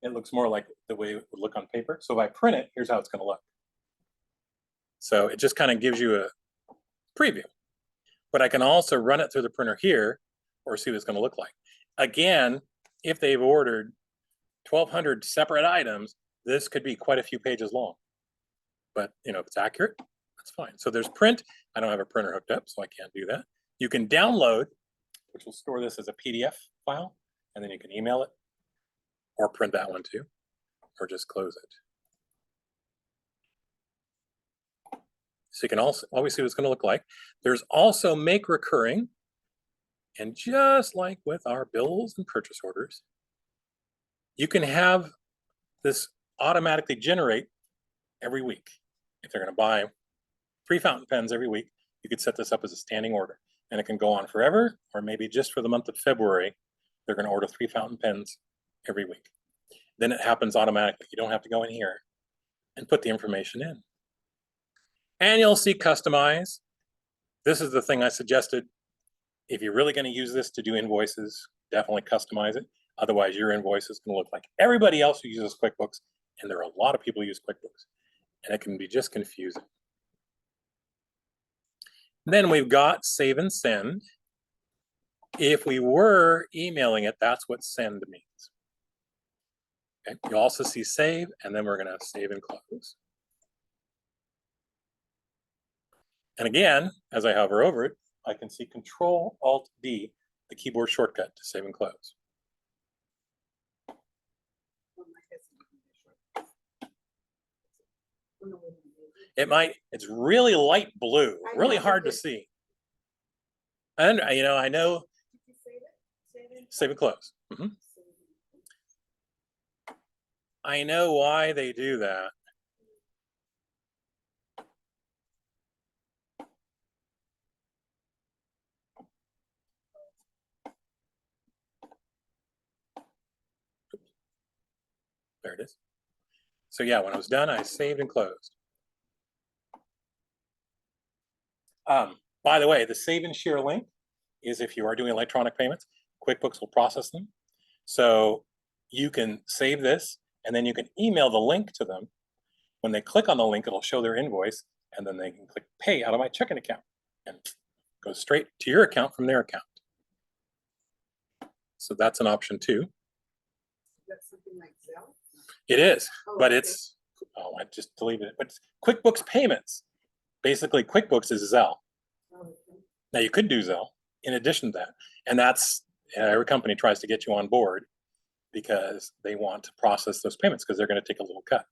it looks more like the way it would look on paper. So if I print it, here's how it's going to look. So it just kind of gives you a preview. But I can also run it through the printer here or see what it's going to look like. Again, if they've ordered 1,200 separate items, this could be quite a few pages long. But if it's accurate, that's fine. So there's print. I don't have a printer hooked up, so I can't do that. You can download, which will store this as a PDF file, and then you can email it or print that one too, or just close it. So you can also always see what it's going to look like. There's also make recurring. And just like with our bills and purchase orders, you can have this automatically generate every week. If they're going to buy 3 fountain pens every week, you could set this up as a standing order. And it can go on forever, or maybe just for the month of February, they're going to order 3 fountain pens every week. Then it happens automatically. You don't have to go in here and put the information in. And you'll see customize. This is the thing I suggested. If you're really going to use this to do invoices, definitely customize it. Otherwise, your invoice is going to look like everybody else who uses QuickBooks. And there are a lot of people who use QuickBooks. And it can be just confusing. Then we've got save and send. If we were emailing it, that's what send means. Okay. You also see save, and then we're going to save and close. And again, as I hover over it, I can see Control-Alt-D, the keyboard shortcut to save and close. It's really light blue, really hard to see. And I know. Did you save it? Save and close. I know why they do that. There it is. So yeah, when I was done, I saved and closed. By the way, the save and share link is if you are doing electronic payments, QuickBooks will process them. So you can save this, and then you can email the link to them. When they click on the link, it'll show their invoice, and then they can click pay out of my checking account and go straight to your account from their account. So that's an option too. That's something like Zelle? It is, but okay. it's, I just deleted it, but it's QuickBooks Payments. Basically, QuickBooks is Zelle. Okay. Now you could do Zelle in addition to that. And that's, every company tries to get you on board because they want to process those payments because they're going to take a little cut.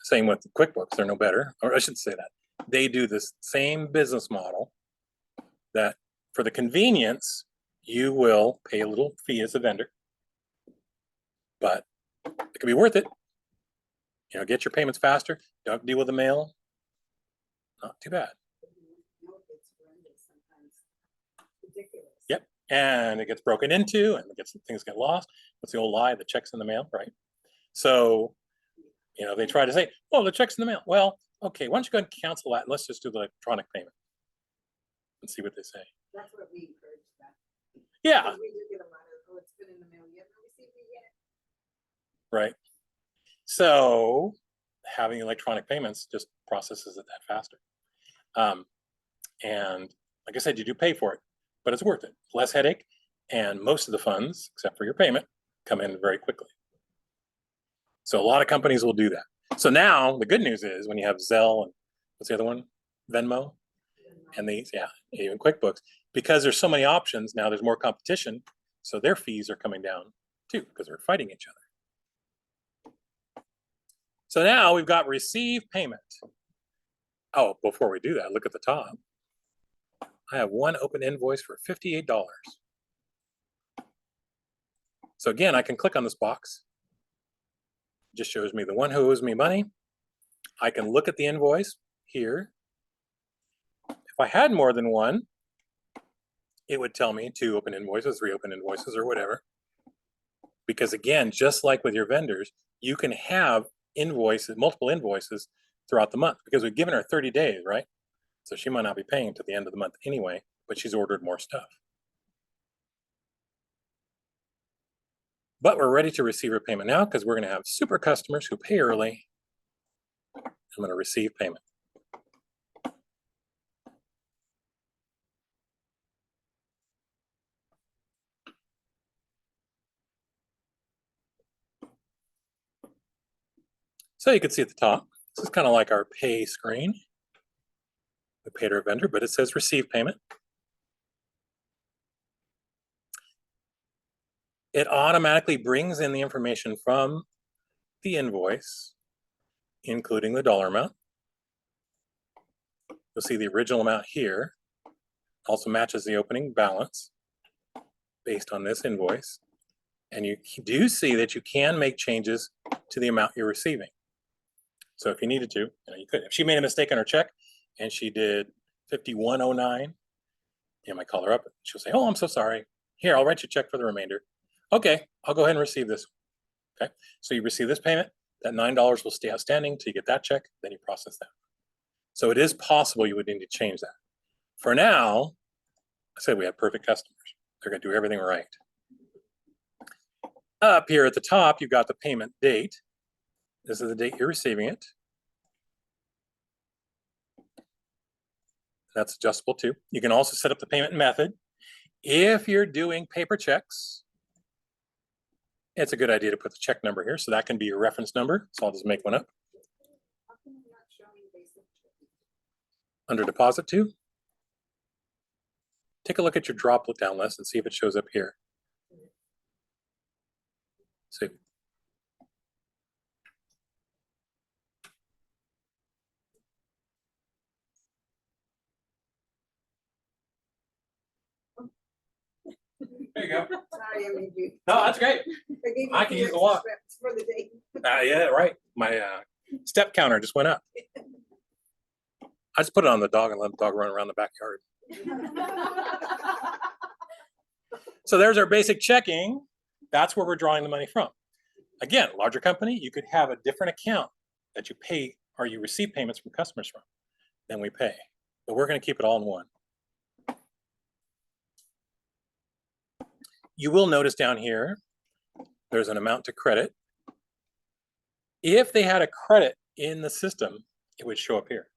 Same with QuickBooks, they're no better, or I should say that. They do this same business model that for the convenience, you will pay a little fee as a vendor, but it can be worth it. Get your payments faster, don't deal with the mail. Not too bad. Yep, and it gets broken into, and things get lost. What's the old lie? The check's in the mail, right? So, they try to say, "Oh, the check's in the mail." Well, okay, why don't you go ahead and cancel that, and let's just do the electronic payment and see what they say. That's what we encourage that. Yeah. We do get a lot of, it's been in the mail, you haven't received it yet. Right. So having electronic payments just processes it that faster. And like I said, you do pay for it, but it's worth it. Less headache, and most of the funds, except for your payment, come in very quickly. So a lot of companies will do that. So now the good news is when you have Zelle and what's the other one? Venmo and these, yeah, even QuickBooks, because there's so many options now, there's more competition. So their fees are coming down too because they're fighting each other. So now we've got receive payment. Oh, before we do that, look at the top. I have one open invoice for $58. So again, I can click on this box. It just shows me the one who owes me money. I can look at the invoice here. If I had more than one, it would tell me 2 open invoices, 3 open invoices, or whatever. Because again, just like with your vendors, you can have invoices, multiple invoices throughout the month because we've given her 30 days, right? So she might not be paying to the end of the month anyway, but she's ordered more stuff. But we're ready to receive her payment now because we're going to have super customers who pay early. I'm going to receive payment. So you can see at the top, this is kind of like our pay screen. We paid our vendor, but it says receive payment. It automatically brings in the information from the invoice, including the dollar amount. You'll see the original amount here also matches the opening balance based on this invoice. And you do see that you can make changes to the amount you're receiving. So if you needed to, you could. If she made a mistake on her check and she did 5109, you might call her up. She'll say, "Oh, I'm so sorry. Here, I'll write you a check for the remainder." Okay, I'll go ahead and receive this. Okay, so you receive this payment. That $9 will stay outstanding till you get that check. Then you process that. So it is possible you would need to change that. For now, I said we have perfect customers. They're going to do everything right. Up here at the top, you've got the payment date. This is the date you're receiving it. That's adjustable too. You can also set up the payment method. If you're doing paper checks, it's a good idea to put the check number here. So that can be your reference number. So I'll just make one up. How come I'm not showing basic checking? Under deposit too. Take a look at your drop down list and see if it shows up here. See. There you go. Sorry, I made you. No, that's great. I gave you I can two use a extra lot. steps for the day. Yeah, right. My step counter just went up. I just put it on the dog and let the dog run around the backyard. So there's our basic checking. That's where we're drawing the money from. Again, larger company, you could have a different account that you pay or you receive payments from customers from than we pay. But we're going to keep it all in one. You will notice down here, there's an amount to credit. If they had a credit in the system, it would show up here.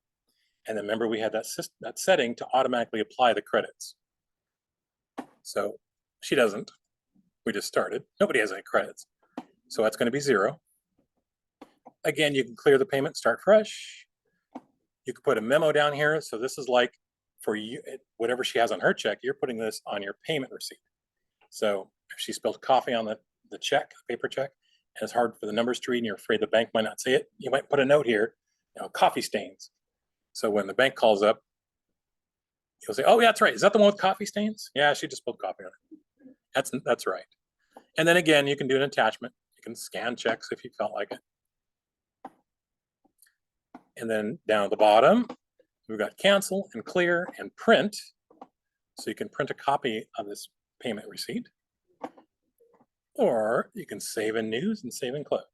And remember, we had that setting to automatically apply the credits. So she doesn't. We just started. Nobody has any credits. So that's going to be 0. Again, you can clear the payment, start fresh. You can put a memo down here. So this is like for you, whatever she has on her check, you're putting this on your payment receipt. So if she spilled coffee on the check, the paper check, and it's hard for the numbers to read and you're afraid the bank might not see it, you might put a note here, coffee stains. So when the bank calls up, you'll say, "Oh, yeah, that's right. Is that the one with coffee stains?" "Yeah, she just spilled coffee on it." That's right. And then again, you can do an attachment. You can scan checks if you felt like it. And then down at the bottom, we've got cancel and clear and print. So you can print a copy of this payment receipt. Or you can save in news and save and close.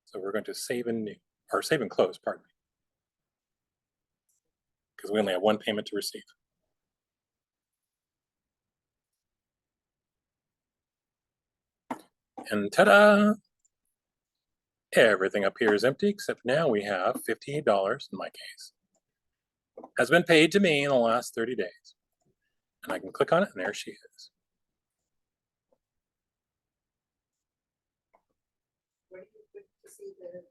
So we're going to save in new, or save and close, pardon me. Because we only have one payment to receive. And ta-da! Everything up here is empty, except now we have $58 in my case. Has been paid to me in the last 30 days. And I can click on it, and there she is. Where do you click to see the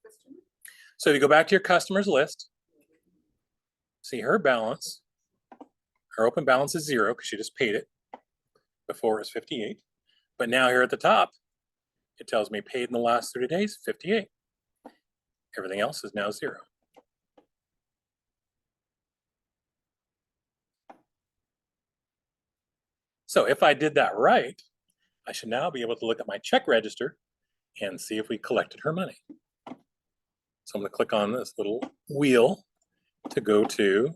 customer? So if you go back to your customers list, see her balance. Her open balance is 0 because she just paid it. Before it was 58. But now here at the top, it tells me paid in the last 30 days, 58. Everything else is now 0. So if I did that right, I should now be able to look at my check register and see if we collected her money. So I'm going to click on this little wheel to go to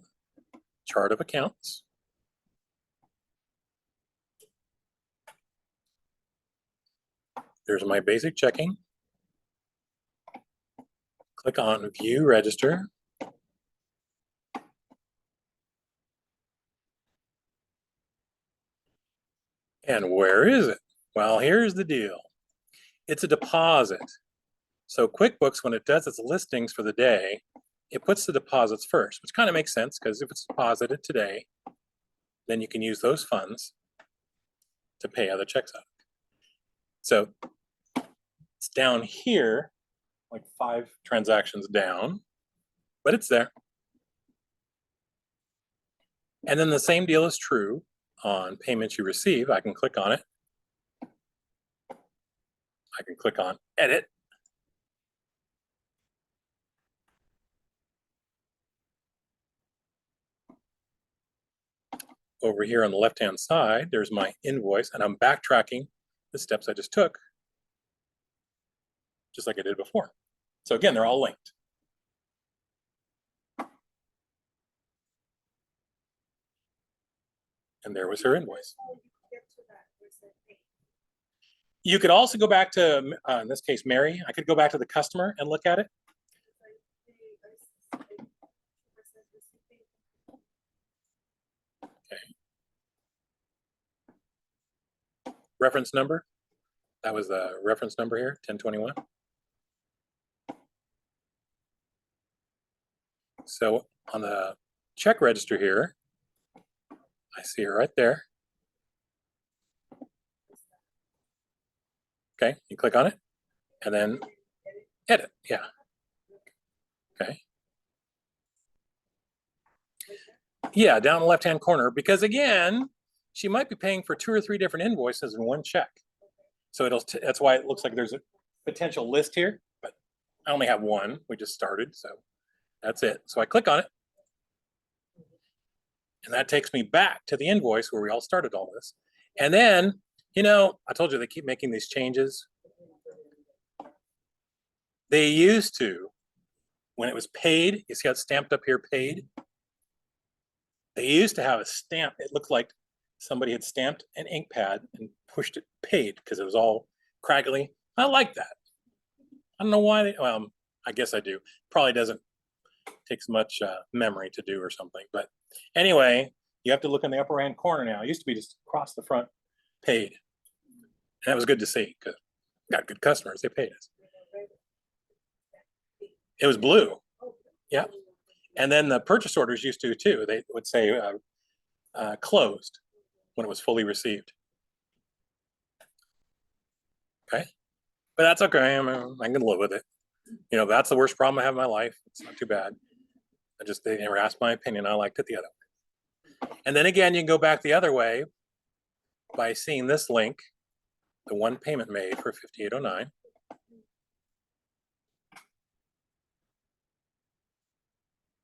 chart of accounts. There's my basic checking. Click on view register. And where is it? Well, here's the deal. It's a deposit. So QuickBooks, when it does its listings for the day, it puts the deposits first, which kind of makes sense because if it's deposited today, then you can use those funds to pay other checks out. So it's down here like 5 transactions down, but it's there. And then the same deal is true on payments you receive. I can click on it. I can click on edit. Over here on the left-hand side, there's my invoice, and I'm backtracking the steps I just took, just like I did before. So again, they're all linked. And there was her invoice. You could also go back to, in this case, Mary. I could go back to the customer and look at it. Okay. Reference number. That was the reference number here, 1021. So on the check register here, I see her right there. Okay, you click on it and then edit. Yeah. Okay. Yeah, down in the left-hand corner, because again, she might be paying for 2 or 3 different invoices in one check. So that's why it looks like there's a potential list here, but I only have one. We just started, so that's it. So I click on it. And that takes me back to the invoice where we all started all this. And then, you know, I told you they keep making these changes. They used to, when it was paid, you see how it's stamped up here, paid? They used to have a stamp. It looked like somebody had stamped an ink pad and pushed it paid because it was all craggly. I like that. I don't know why they, well, I guess I do. Probably doesn't take much memory to do or something. But anyway, you have to look in the upper right hand corner now. It used to be just across the front, paid. And that was good to see because got good customers. They paid us. It was blue. Yeah. And then the purchase orders used to too. They would say closed when it was fully received. Okay. But that's okay. I can live with it. You know, that's the worst problem I have in my life. It's not too bad. They never asked my opinion. I liked it the other way. And then again, you can go back the other way by seeing this link, the one payment made for 5809.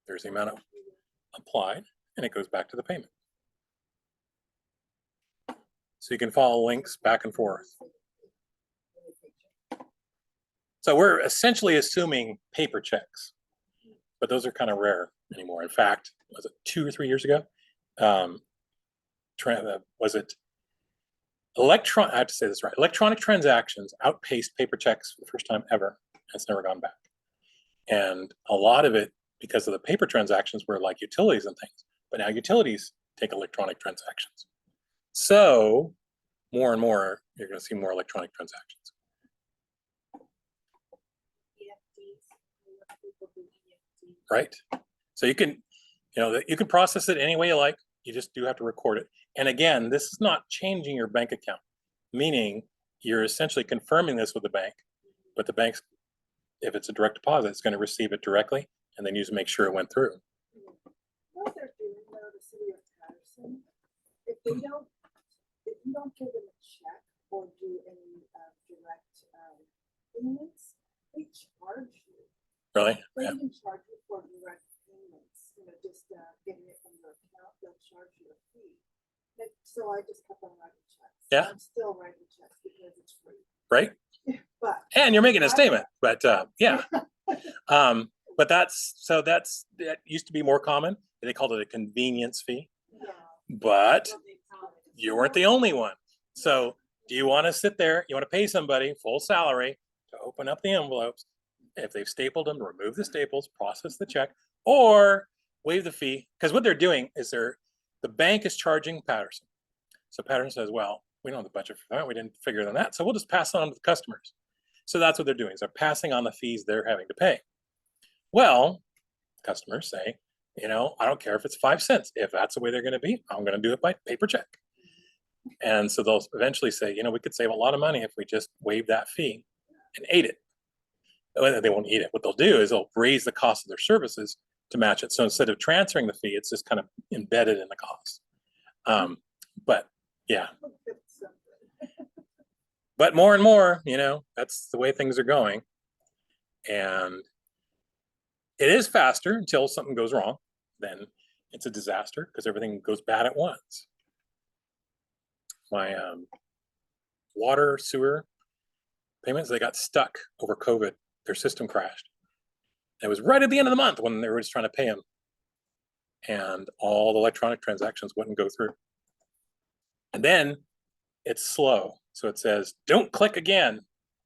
There's the amount applied, and it goes back to the payment. So you can follow links back and forth. So we're essentially assuming paper checks, but those are kind of rare anymore. In fact, was it 2 or 3 years ago? Was it electronic? I have to say this right. Electronic transactions outpaced paper checks for the first time ever. It's never gone back. And a lot of it, because of the paper transactions, were like utilities and things. But now utilities take electronic transactions. So more and more, you're going to see more electronic transactions. Right. So you can, you can process it any way you like. You just do have to record it. And again, this is not changing your bank account, meaning you're essentially confirming this with the bank, but the bank's, if it's a direct deposit, it's going to receive it directly and then use to make sure it went through. What they're doing though, the city of Patterson, if you don't give them a check or do any direct payments, they charge you. Really? They Yeah. even charge you for direct payments, just getting it from your account, they'll charge you a fee. So I just kept on writing checks. Yeah. I'm still writing checks because it's free. Right. But And you're making a statement, but yeah. But that used to be more common. They called it a convenience fee, but you weren't the only one. So do you want to sit there? You want to pay somebody full salary to open up the envelopes? If they've stapled them, remove the staples, process the check, or waive the fee. Because what they're doing is the bank is charging Patterson. So Patterson says, well, we don't have the budget for that. We didn't figure on that. So we'll just pass it on to the customers. So that's what they're doing. Is they're passing on the fees they're having to pay. Well, customers say, I don't care if it's 5 cents. If that's the way they're going to be, I'm going to do it by paper check. And so they'll eventually say, we could save a lot of money if we just waive that fee and ate it. well, they won't eat it. What they'll do is they'll raise the cost of their services to match it. So instead of transferring the fee, it's just kind of embedded in the cost. But yeah, but more and more, that's the way things are going. And it is faster until something goes wrong. Then it's a disaster because everything goes bad at once. My water, sewer payments, they got stuck over COVID. Their system crashed. It was right at the end of the month when they were just trying to pay them. And all the electronic transactions wouldn't go through. And then it's slow. So it says, don't click again.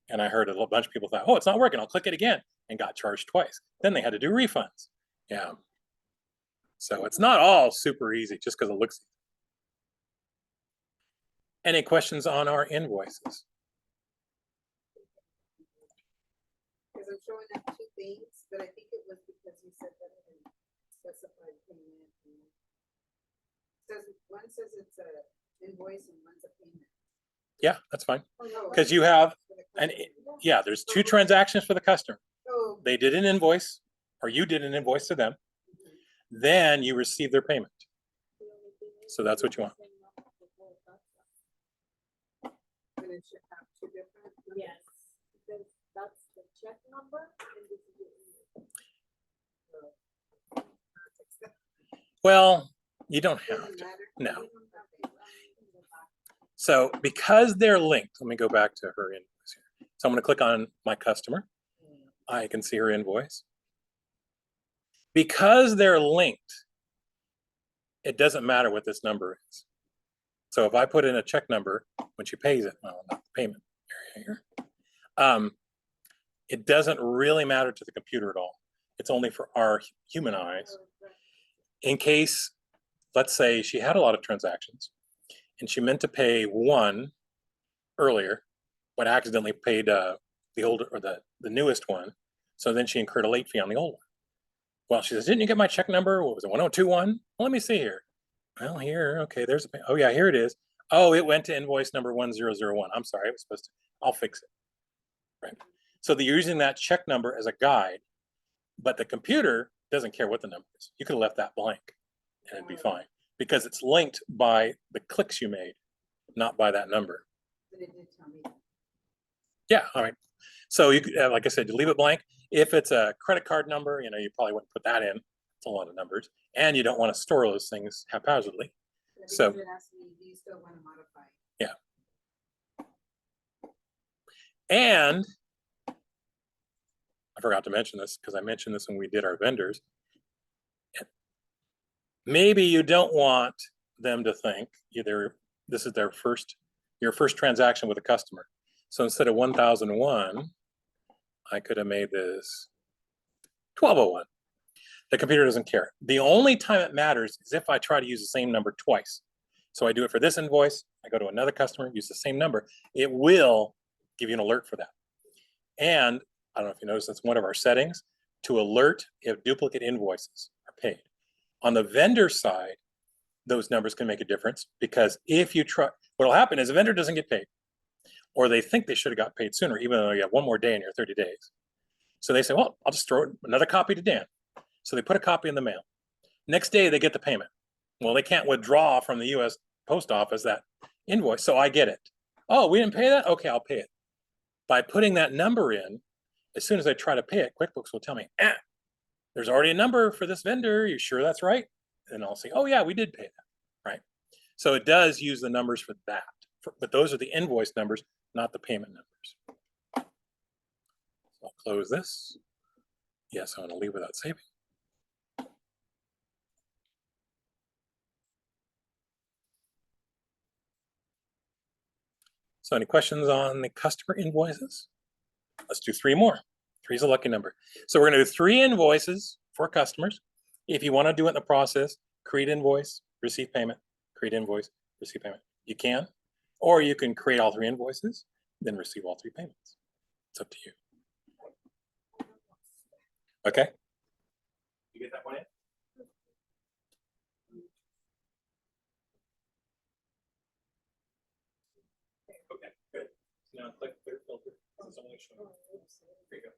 And I heard a bunch of people thought, oh, it's not working. I'll click it again, and got charged twice. Then they had to do refunds. Yeah. So it's not all super easy just because it looks easy. Any questions on our invoices? Because I'm showing up 2 things, but I think it was because you said that it specified payment. One says it's a invoice and one's a payment. Yeah, that's fine. Oh, Because you have, for the and customer. yeah, there's 2 transactions for the customer. Oh, They did an invoice, or you did an invoice to them. mhm. Then you receive their payment. So that's what you want. And it should have 2 different. Yes, because that's the check number and this is your Well, you don't have Doesn't to. matter. No. Okay. So because they're linked, let me go back to her invoice here. So I'm going to click on my customer. I can see her invoice. Because they're linked, it doesn't matter what this number is. So if I put in a check number when she pays it, well, not the payment area here, it doesn't really matter to the computer at all. It's only for our human eyes. In case, let's say she had a lot of transactions and she meant to pay one earlier, but accidentally paid the older or the newest one. So then she incurred a late fee on the old one. Well, she says, didn't you get my check number? What was it, 1021? Well, let me see here. Well, here, okay, there's a, oh yeah, here it is. Oh, it went to invoice number 1001. I'm sorry, I was supposed to, I'll fix it. Right. So they're using that check number as a guide, but the computer doesn't care what the number is. You could have left that blank and it'd be fine because it's linked by the clicks you made, not by that number. But it did tell me that. Yeah, all right. So you could, like I said, you leave it blank. If it's a credit card number, you probably wouldn't put that in. It's a lot of numbers, and you don't want to store those things haphazardly. But So- because it asked me, do you still want to modify? Yeah. And I forgot to mention this because I mentioned this when we did our vendors. Maybe you don't want them to think either this is your first transaction with a customer. So instead of 1001, I could have made this 1201. The computer doesn't care. The only time it matters is if I try to use the same number twice. So I do it for this invoice, I go to another customer, use the same number, it will give you an alert for that. And I don't know if you noticed, that's one of our settings, to alert if duplicate invoices are paid. On the vendor side, those numbers can make a difference because if you try, what'll happen is a vendor doesn't get paid, or they think they should have got paid sooner, even though you have one more day in your 30 days. So they say, well, I'll just throw another copy to Dan. So they put a copy in the mail. Next day, they get the payment. Well, they can't withdraw from the US Post Office that invoice, so I get it. Oh, we didn't pay that? Okay, I'll pay it. By putting that number in, as soon as I try to pay it, QuickBooks will tell me, there's already a number for this vendor. You sure that's right? And I'll say, oh yeah, we did pay that, right? So it does use the numbers for that, but those are the invoice numbers, not the payment numbers. So I'll close this. Yes, I want to leave without saving. So any questions on the customer invoices? Let's do 3 more. 3 is a lucky number. So we're going to do 3 invoices for customers. If you want to do it in the process, create invoice, receive payment, create invoice, receive payment. You can, or you can create all 3 invoices, then receive all 3 payments. It's up to you. Okay. You get that one in? Okay, good. So now click clear filter. This is only showing. There you go.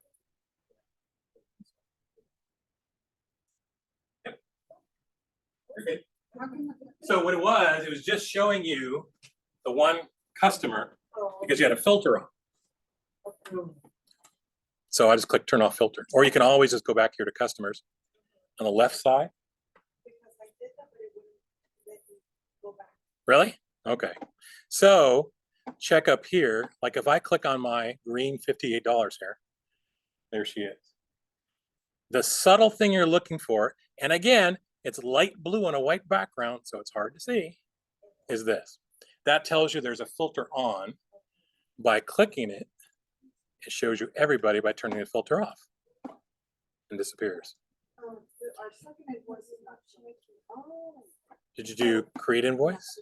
How come? So what it was just showing you the one customer Oh, because you had a filter on. okay. So I just click turn off filter, or you can always just go back here to customers on the left side. Because I did that, but it wouldn't let me go back. Really? Okay. So check up here. Like if I click on my green $58 here, there she is. The subtle thing you're looking for, and again, it's light blue on a white background, so it's hard to see, is this. That tells you there's a filter on. By clicking it, it shows you everybody by turning the filter off and disappears. Our second invoice is not showing. Oh. Did you do create invoice?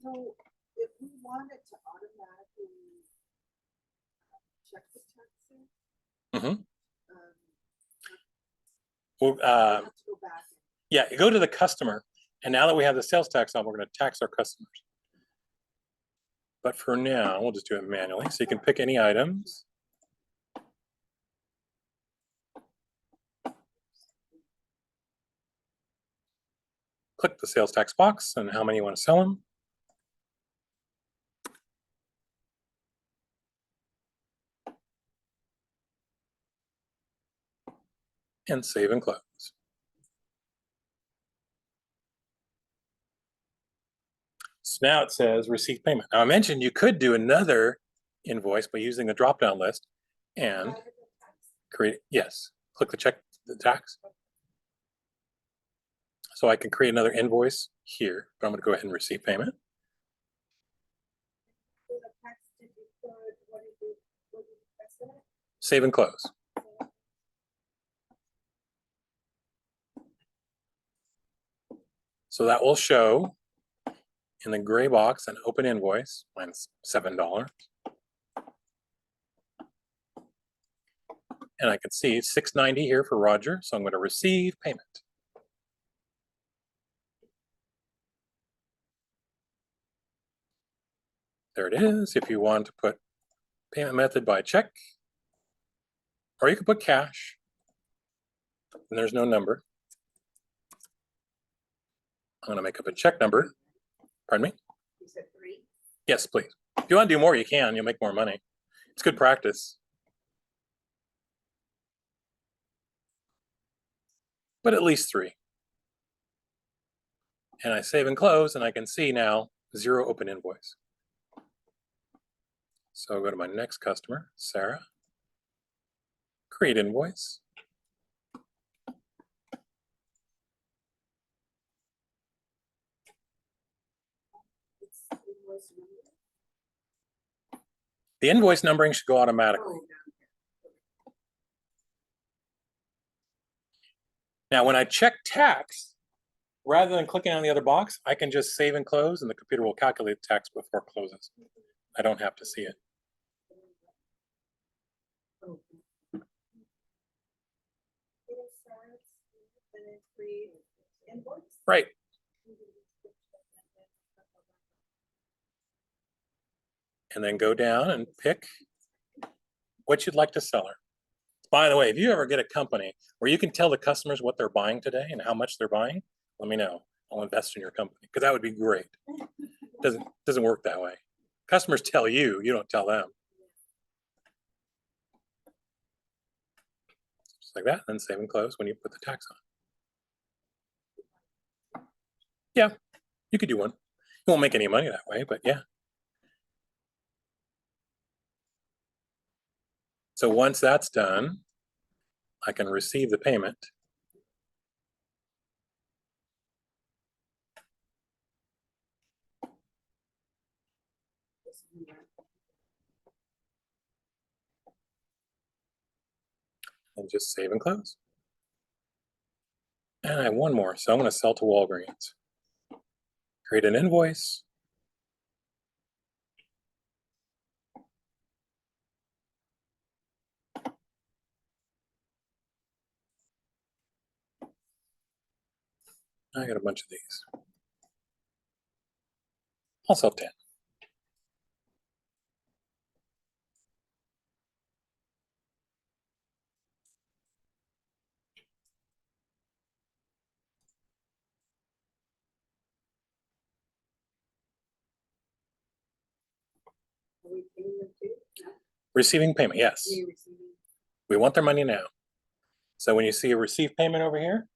So if we wanted to automatically check the taxes. Mhm. um, Well, we have to go back. yeah, you go to the customer, and now that we have the sales tax on, we're going to tax our customers. But for now, we'll just do it manually. So you can pick any items. Click the sales tax box and how many you want to sell them. And save and close. So now it says receive payment. Now I mentioned you could do another invoice by using the drop-down list and create, yes, click the check the tax. So I can create another invoice here, but I'm going to go ahead and receive payment. So the tax, did you put, what did you press it? Save and close. So that will show in the gray box an open invoice, mine's $7. And I can see $6.90 here for Roger, so I'm going to receive payment. There it is. If you want to put payment method by check, or you can put cash, and there's no number. I'm going to make up a check number. Pardon me? You said 3? Yes, please. If you want to do more, you can. You'll make more money. It's good practice. But at least 3. And I save and close, and I can see now 0 open invoice. So I'll go to my next customer, Sarah. Create invoice. It's invoice number. The invoice numbering should go automatically. Now, when I check tax, rather than clicking on the other box, I can just save and close, and the computer will calculate the tax before it closes. I don't have to see it. And then create invoice. Right. And then go down and pick what you'd like to sell her. By the way, if you ever get a company where you can tell the customers what they're buying today and how much they're buying, let me know. I'll invest in your company because that would be great. Doesn't work that way. Customers tell you, you don't tell them. Just like that, and then save and close when you put the tax on. Yeah, you could do one. You won't make any money that way, but yeah. So once that's done, I can receive the payment. And just save and close. And I have one more, so I'm going to sell to Walgreens. Create an invoice. I got a bunch of these. I'll sell 10. we paying them too? No? Receiving payment, yes. We receiving? We want their money now. So when you see a receive payment over here,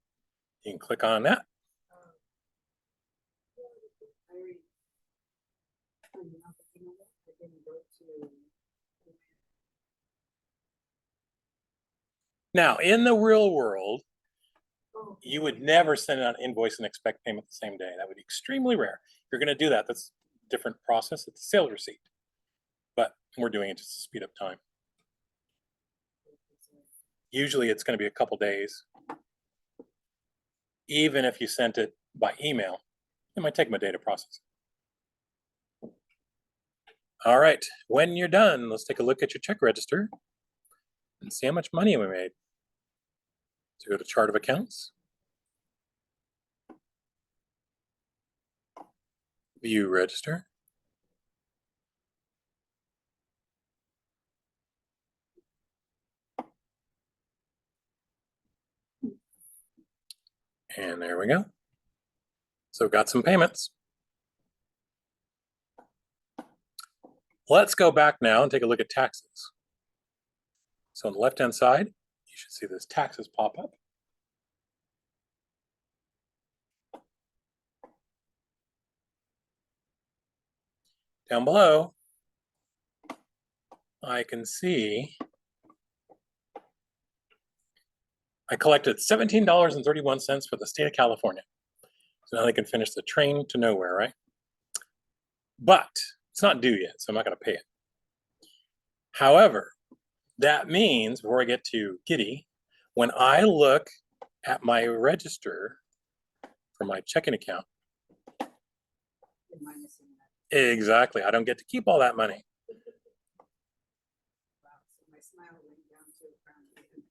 you can click on that. I already. Oh, you know what? I didn't go to. Now, in the real world, Oh, you would never send out an invoice and expect payment the same day. That would be extremely rare. If you're going to do that, that's a different process. It's a sales receipt. But we're doing it just to speed up time. Usually it's going to be a couple days. Even if you sent it by email, it might take them a day to process. All right, when you're done, let's take a look at your check register and see how much money we made. So go to chart of accounts, view register, and there we go. So got some payments. Let's go back now and take a look at taxes. So on the left-hand side, you should see this taxes pop up. Down below, I can see I collected $17.31 for the state of California. So now they can finish the train to nowhere, right? But it's not due yet, so I'm not going to pay it. However, that means before I get to Giddy, when I look at my register for my checking account, you're minusing that. exactly, I don't get to keep all that money. Wow, so my smile went down to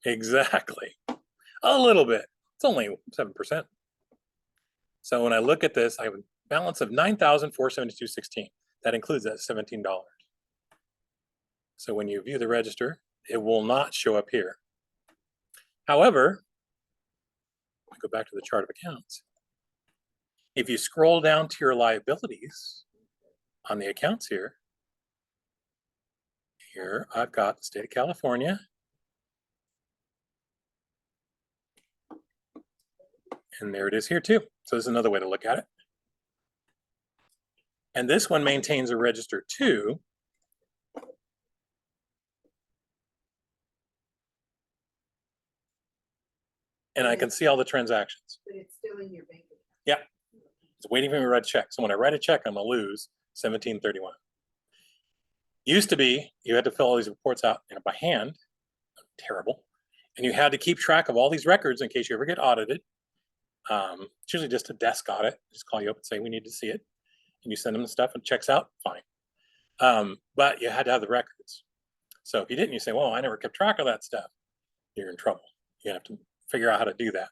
around. Exactly, a little bit. It's only 7%. So when I look at this, I have a balance of $9,472.16. That includes that $17. So when you view the register, it will not show up here. However, I go back to the chart of accounts. If you scroll down to your liabilities on the accounts here, I've got the state of California. And there it is here too. So there's another way to look at it. And this one maintains a register too. And I can see all the transactions. But it's still in your bank account. Yeah. It's waiting for me to write a check. So when I write a check, I'm gonna lose $17.31. Used to be, you had to fill all these reports out by hand. Terrible. And you had to keep track of all these records in case you ever get audited. It's usually just a desk audit. Just call you up and say, we need to see it. And you send them the stuff and it checks out, fine. But you had to have the records. So if you didn't, you say, well, I never kept track of that stuff. You're in trouble. You have to figure out how to do that.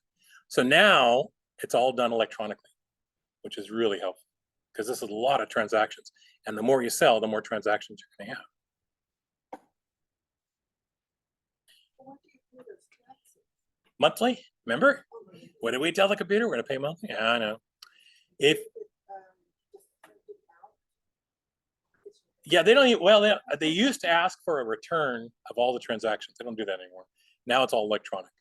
So now it's all done electronically, which is really helpful because this is a lot of transactions. And the more you sell, the more transactions you're going to have. What do you do those taxes? Monthly, remember? What did we tell the computer? We're going to pay monthly? Yeah, I know. If Just print it out? Yeah, they don't even, well, they used to ask for a return of all the transactions. They don't do that anymore. Now it's all electronic.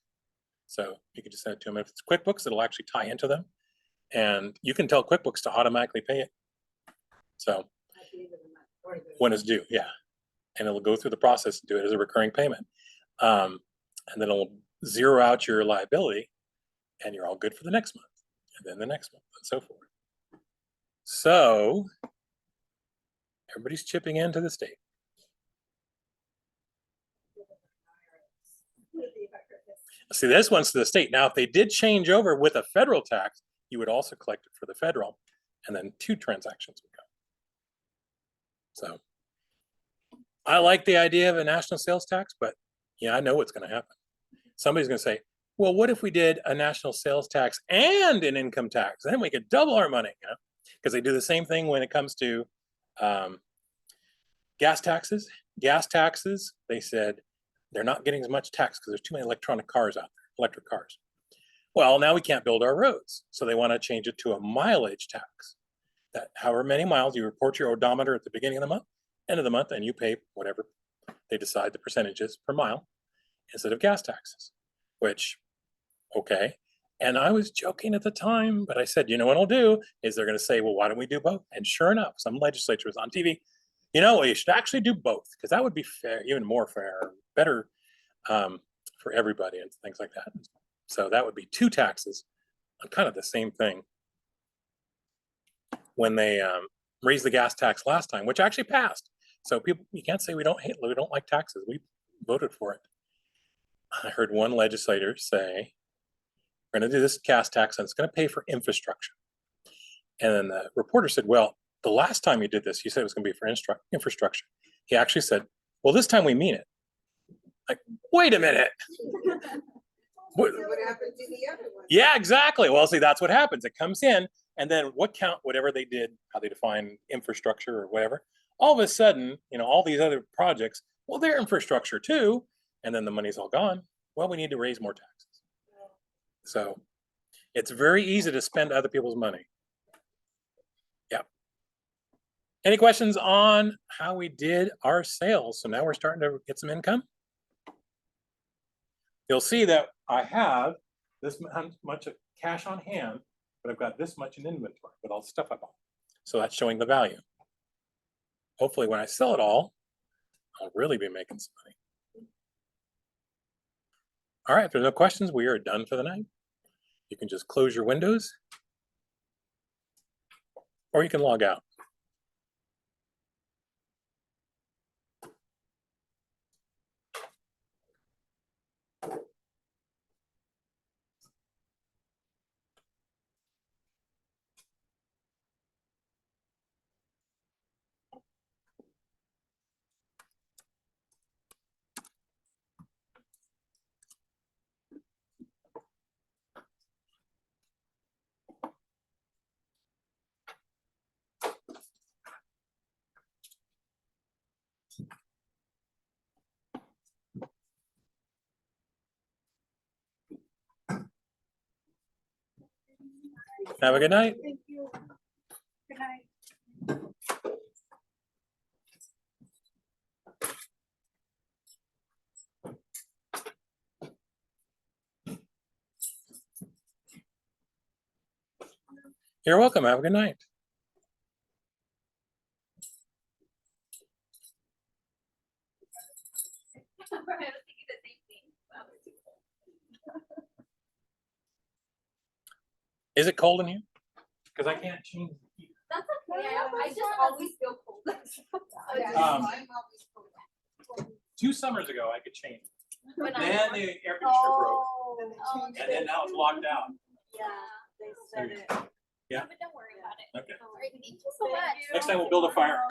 So you can just send it to them. If it's QuickBooks, it'll actually tie into them. And you can tell QuickBooks to automatically pay it. So At the end of the month, or the- when it's due, yeah. And it'll go through the process and do it as a recurring payment. And then it'll zero out your liability and you're all good for the next month. And then the next month and so forth. So everybody's chipping into the state. See, this one's to the state. Now, if they did change over with a federal tax, you would also collect it for the federal, and then 2 transactions would go. So I like the idea of a national sales tax, but yeah, I know what's going to happen. Somebody's going to say, well, what if we did a national sales tax and an income tax? Then we could double our money, you know? Because they do the same thing when it comes to gas taxes. Gas taxes, they said, they're not getting as much tax because there's too many electronic cars out there, electric cars. Well, now we can't build our roads. So they want to change it to a mileage tax. That however many miles you report your odometer at the beginning of the month, end of the month, and you pay whatever they decide the percentages per mile instead of gas taxes, which, okay. And I was joking at the time, but I said, you know what I'll do is they're going to say, well, why don't we do both? And sure enough, some legislature was on TV. You know, we should actually do both because that would be fair, even more fair, better for everybody and things like that. So that would be 2 taxes on kind of the same thing. When they raised the gas tax last time, which actually passed. So people, you can't say we don't like taxes. We voted for it. I heard one legislator say, we're going to do this gas tax and it's going to pay for infrastructure. And then the reporter said, well, the last time you did this, you said it was going to be for infrastructure. He actually said, well, this time we mean it. Like, wait a minute. What happened to the other one? Yeah, exactly. Well, see, that's what happens. It comes in, and then whatever they did, how they define infrastructure or whatever, all of a sudden, you know, all these other projects, well, they're infrastructure too, and then the money's all gone. Well, we need to raise more taxes. So it's very easy to spend other people's money. Yeah. Any questions on how we did our sales? So now we're starting to get some income. You'll see that I have this much of cash on hand, but I've got this much in inventory with all the stuff I bought. So that's showing the value. Hopefully when I sell it all, I'll really be making some money. All right, if there's no questions, we are done for the night. You can just close your windows or you can log out. Have a good night. Thank you. Good night. You're welcome. Have a good night. I was thinking the same thing. Is it cold in here? Because I can't change the heat. That's okay. I just always feel cold. Yeah, Um, I'm always cold. 2 summers ago, I could change. When Then the air conditioner broke, Then they Oh, changed and then it. now it's locked out. yeah, They said it. Yeah. But don't worry about it. Okay. All right, thank you so much. Next time we'll build a fire.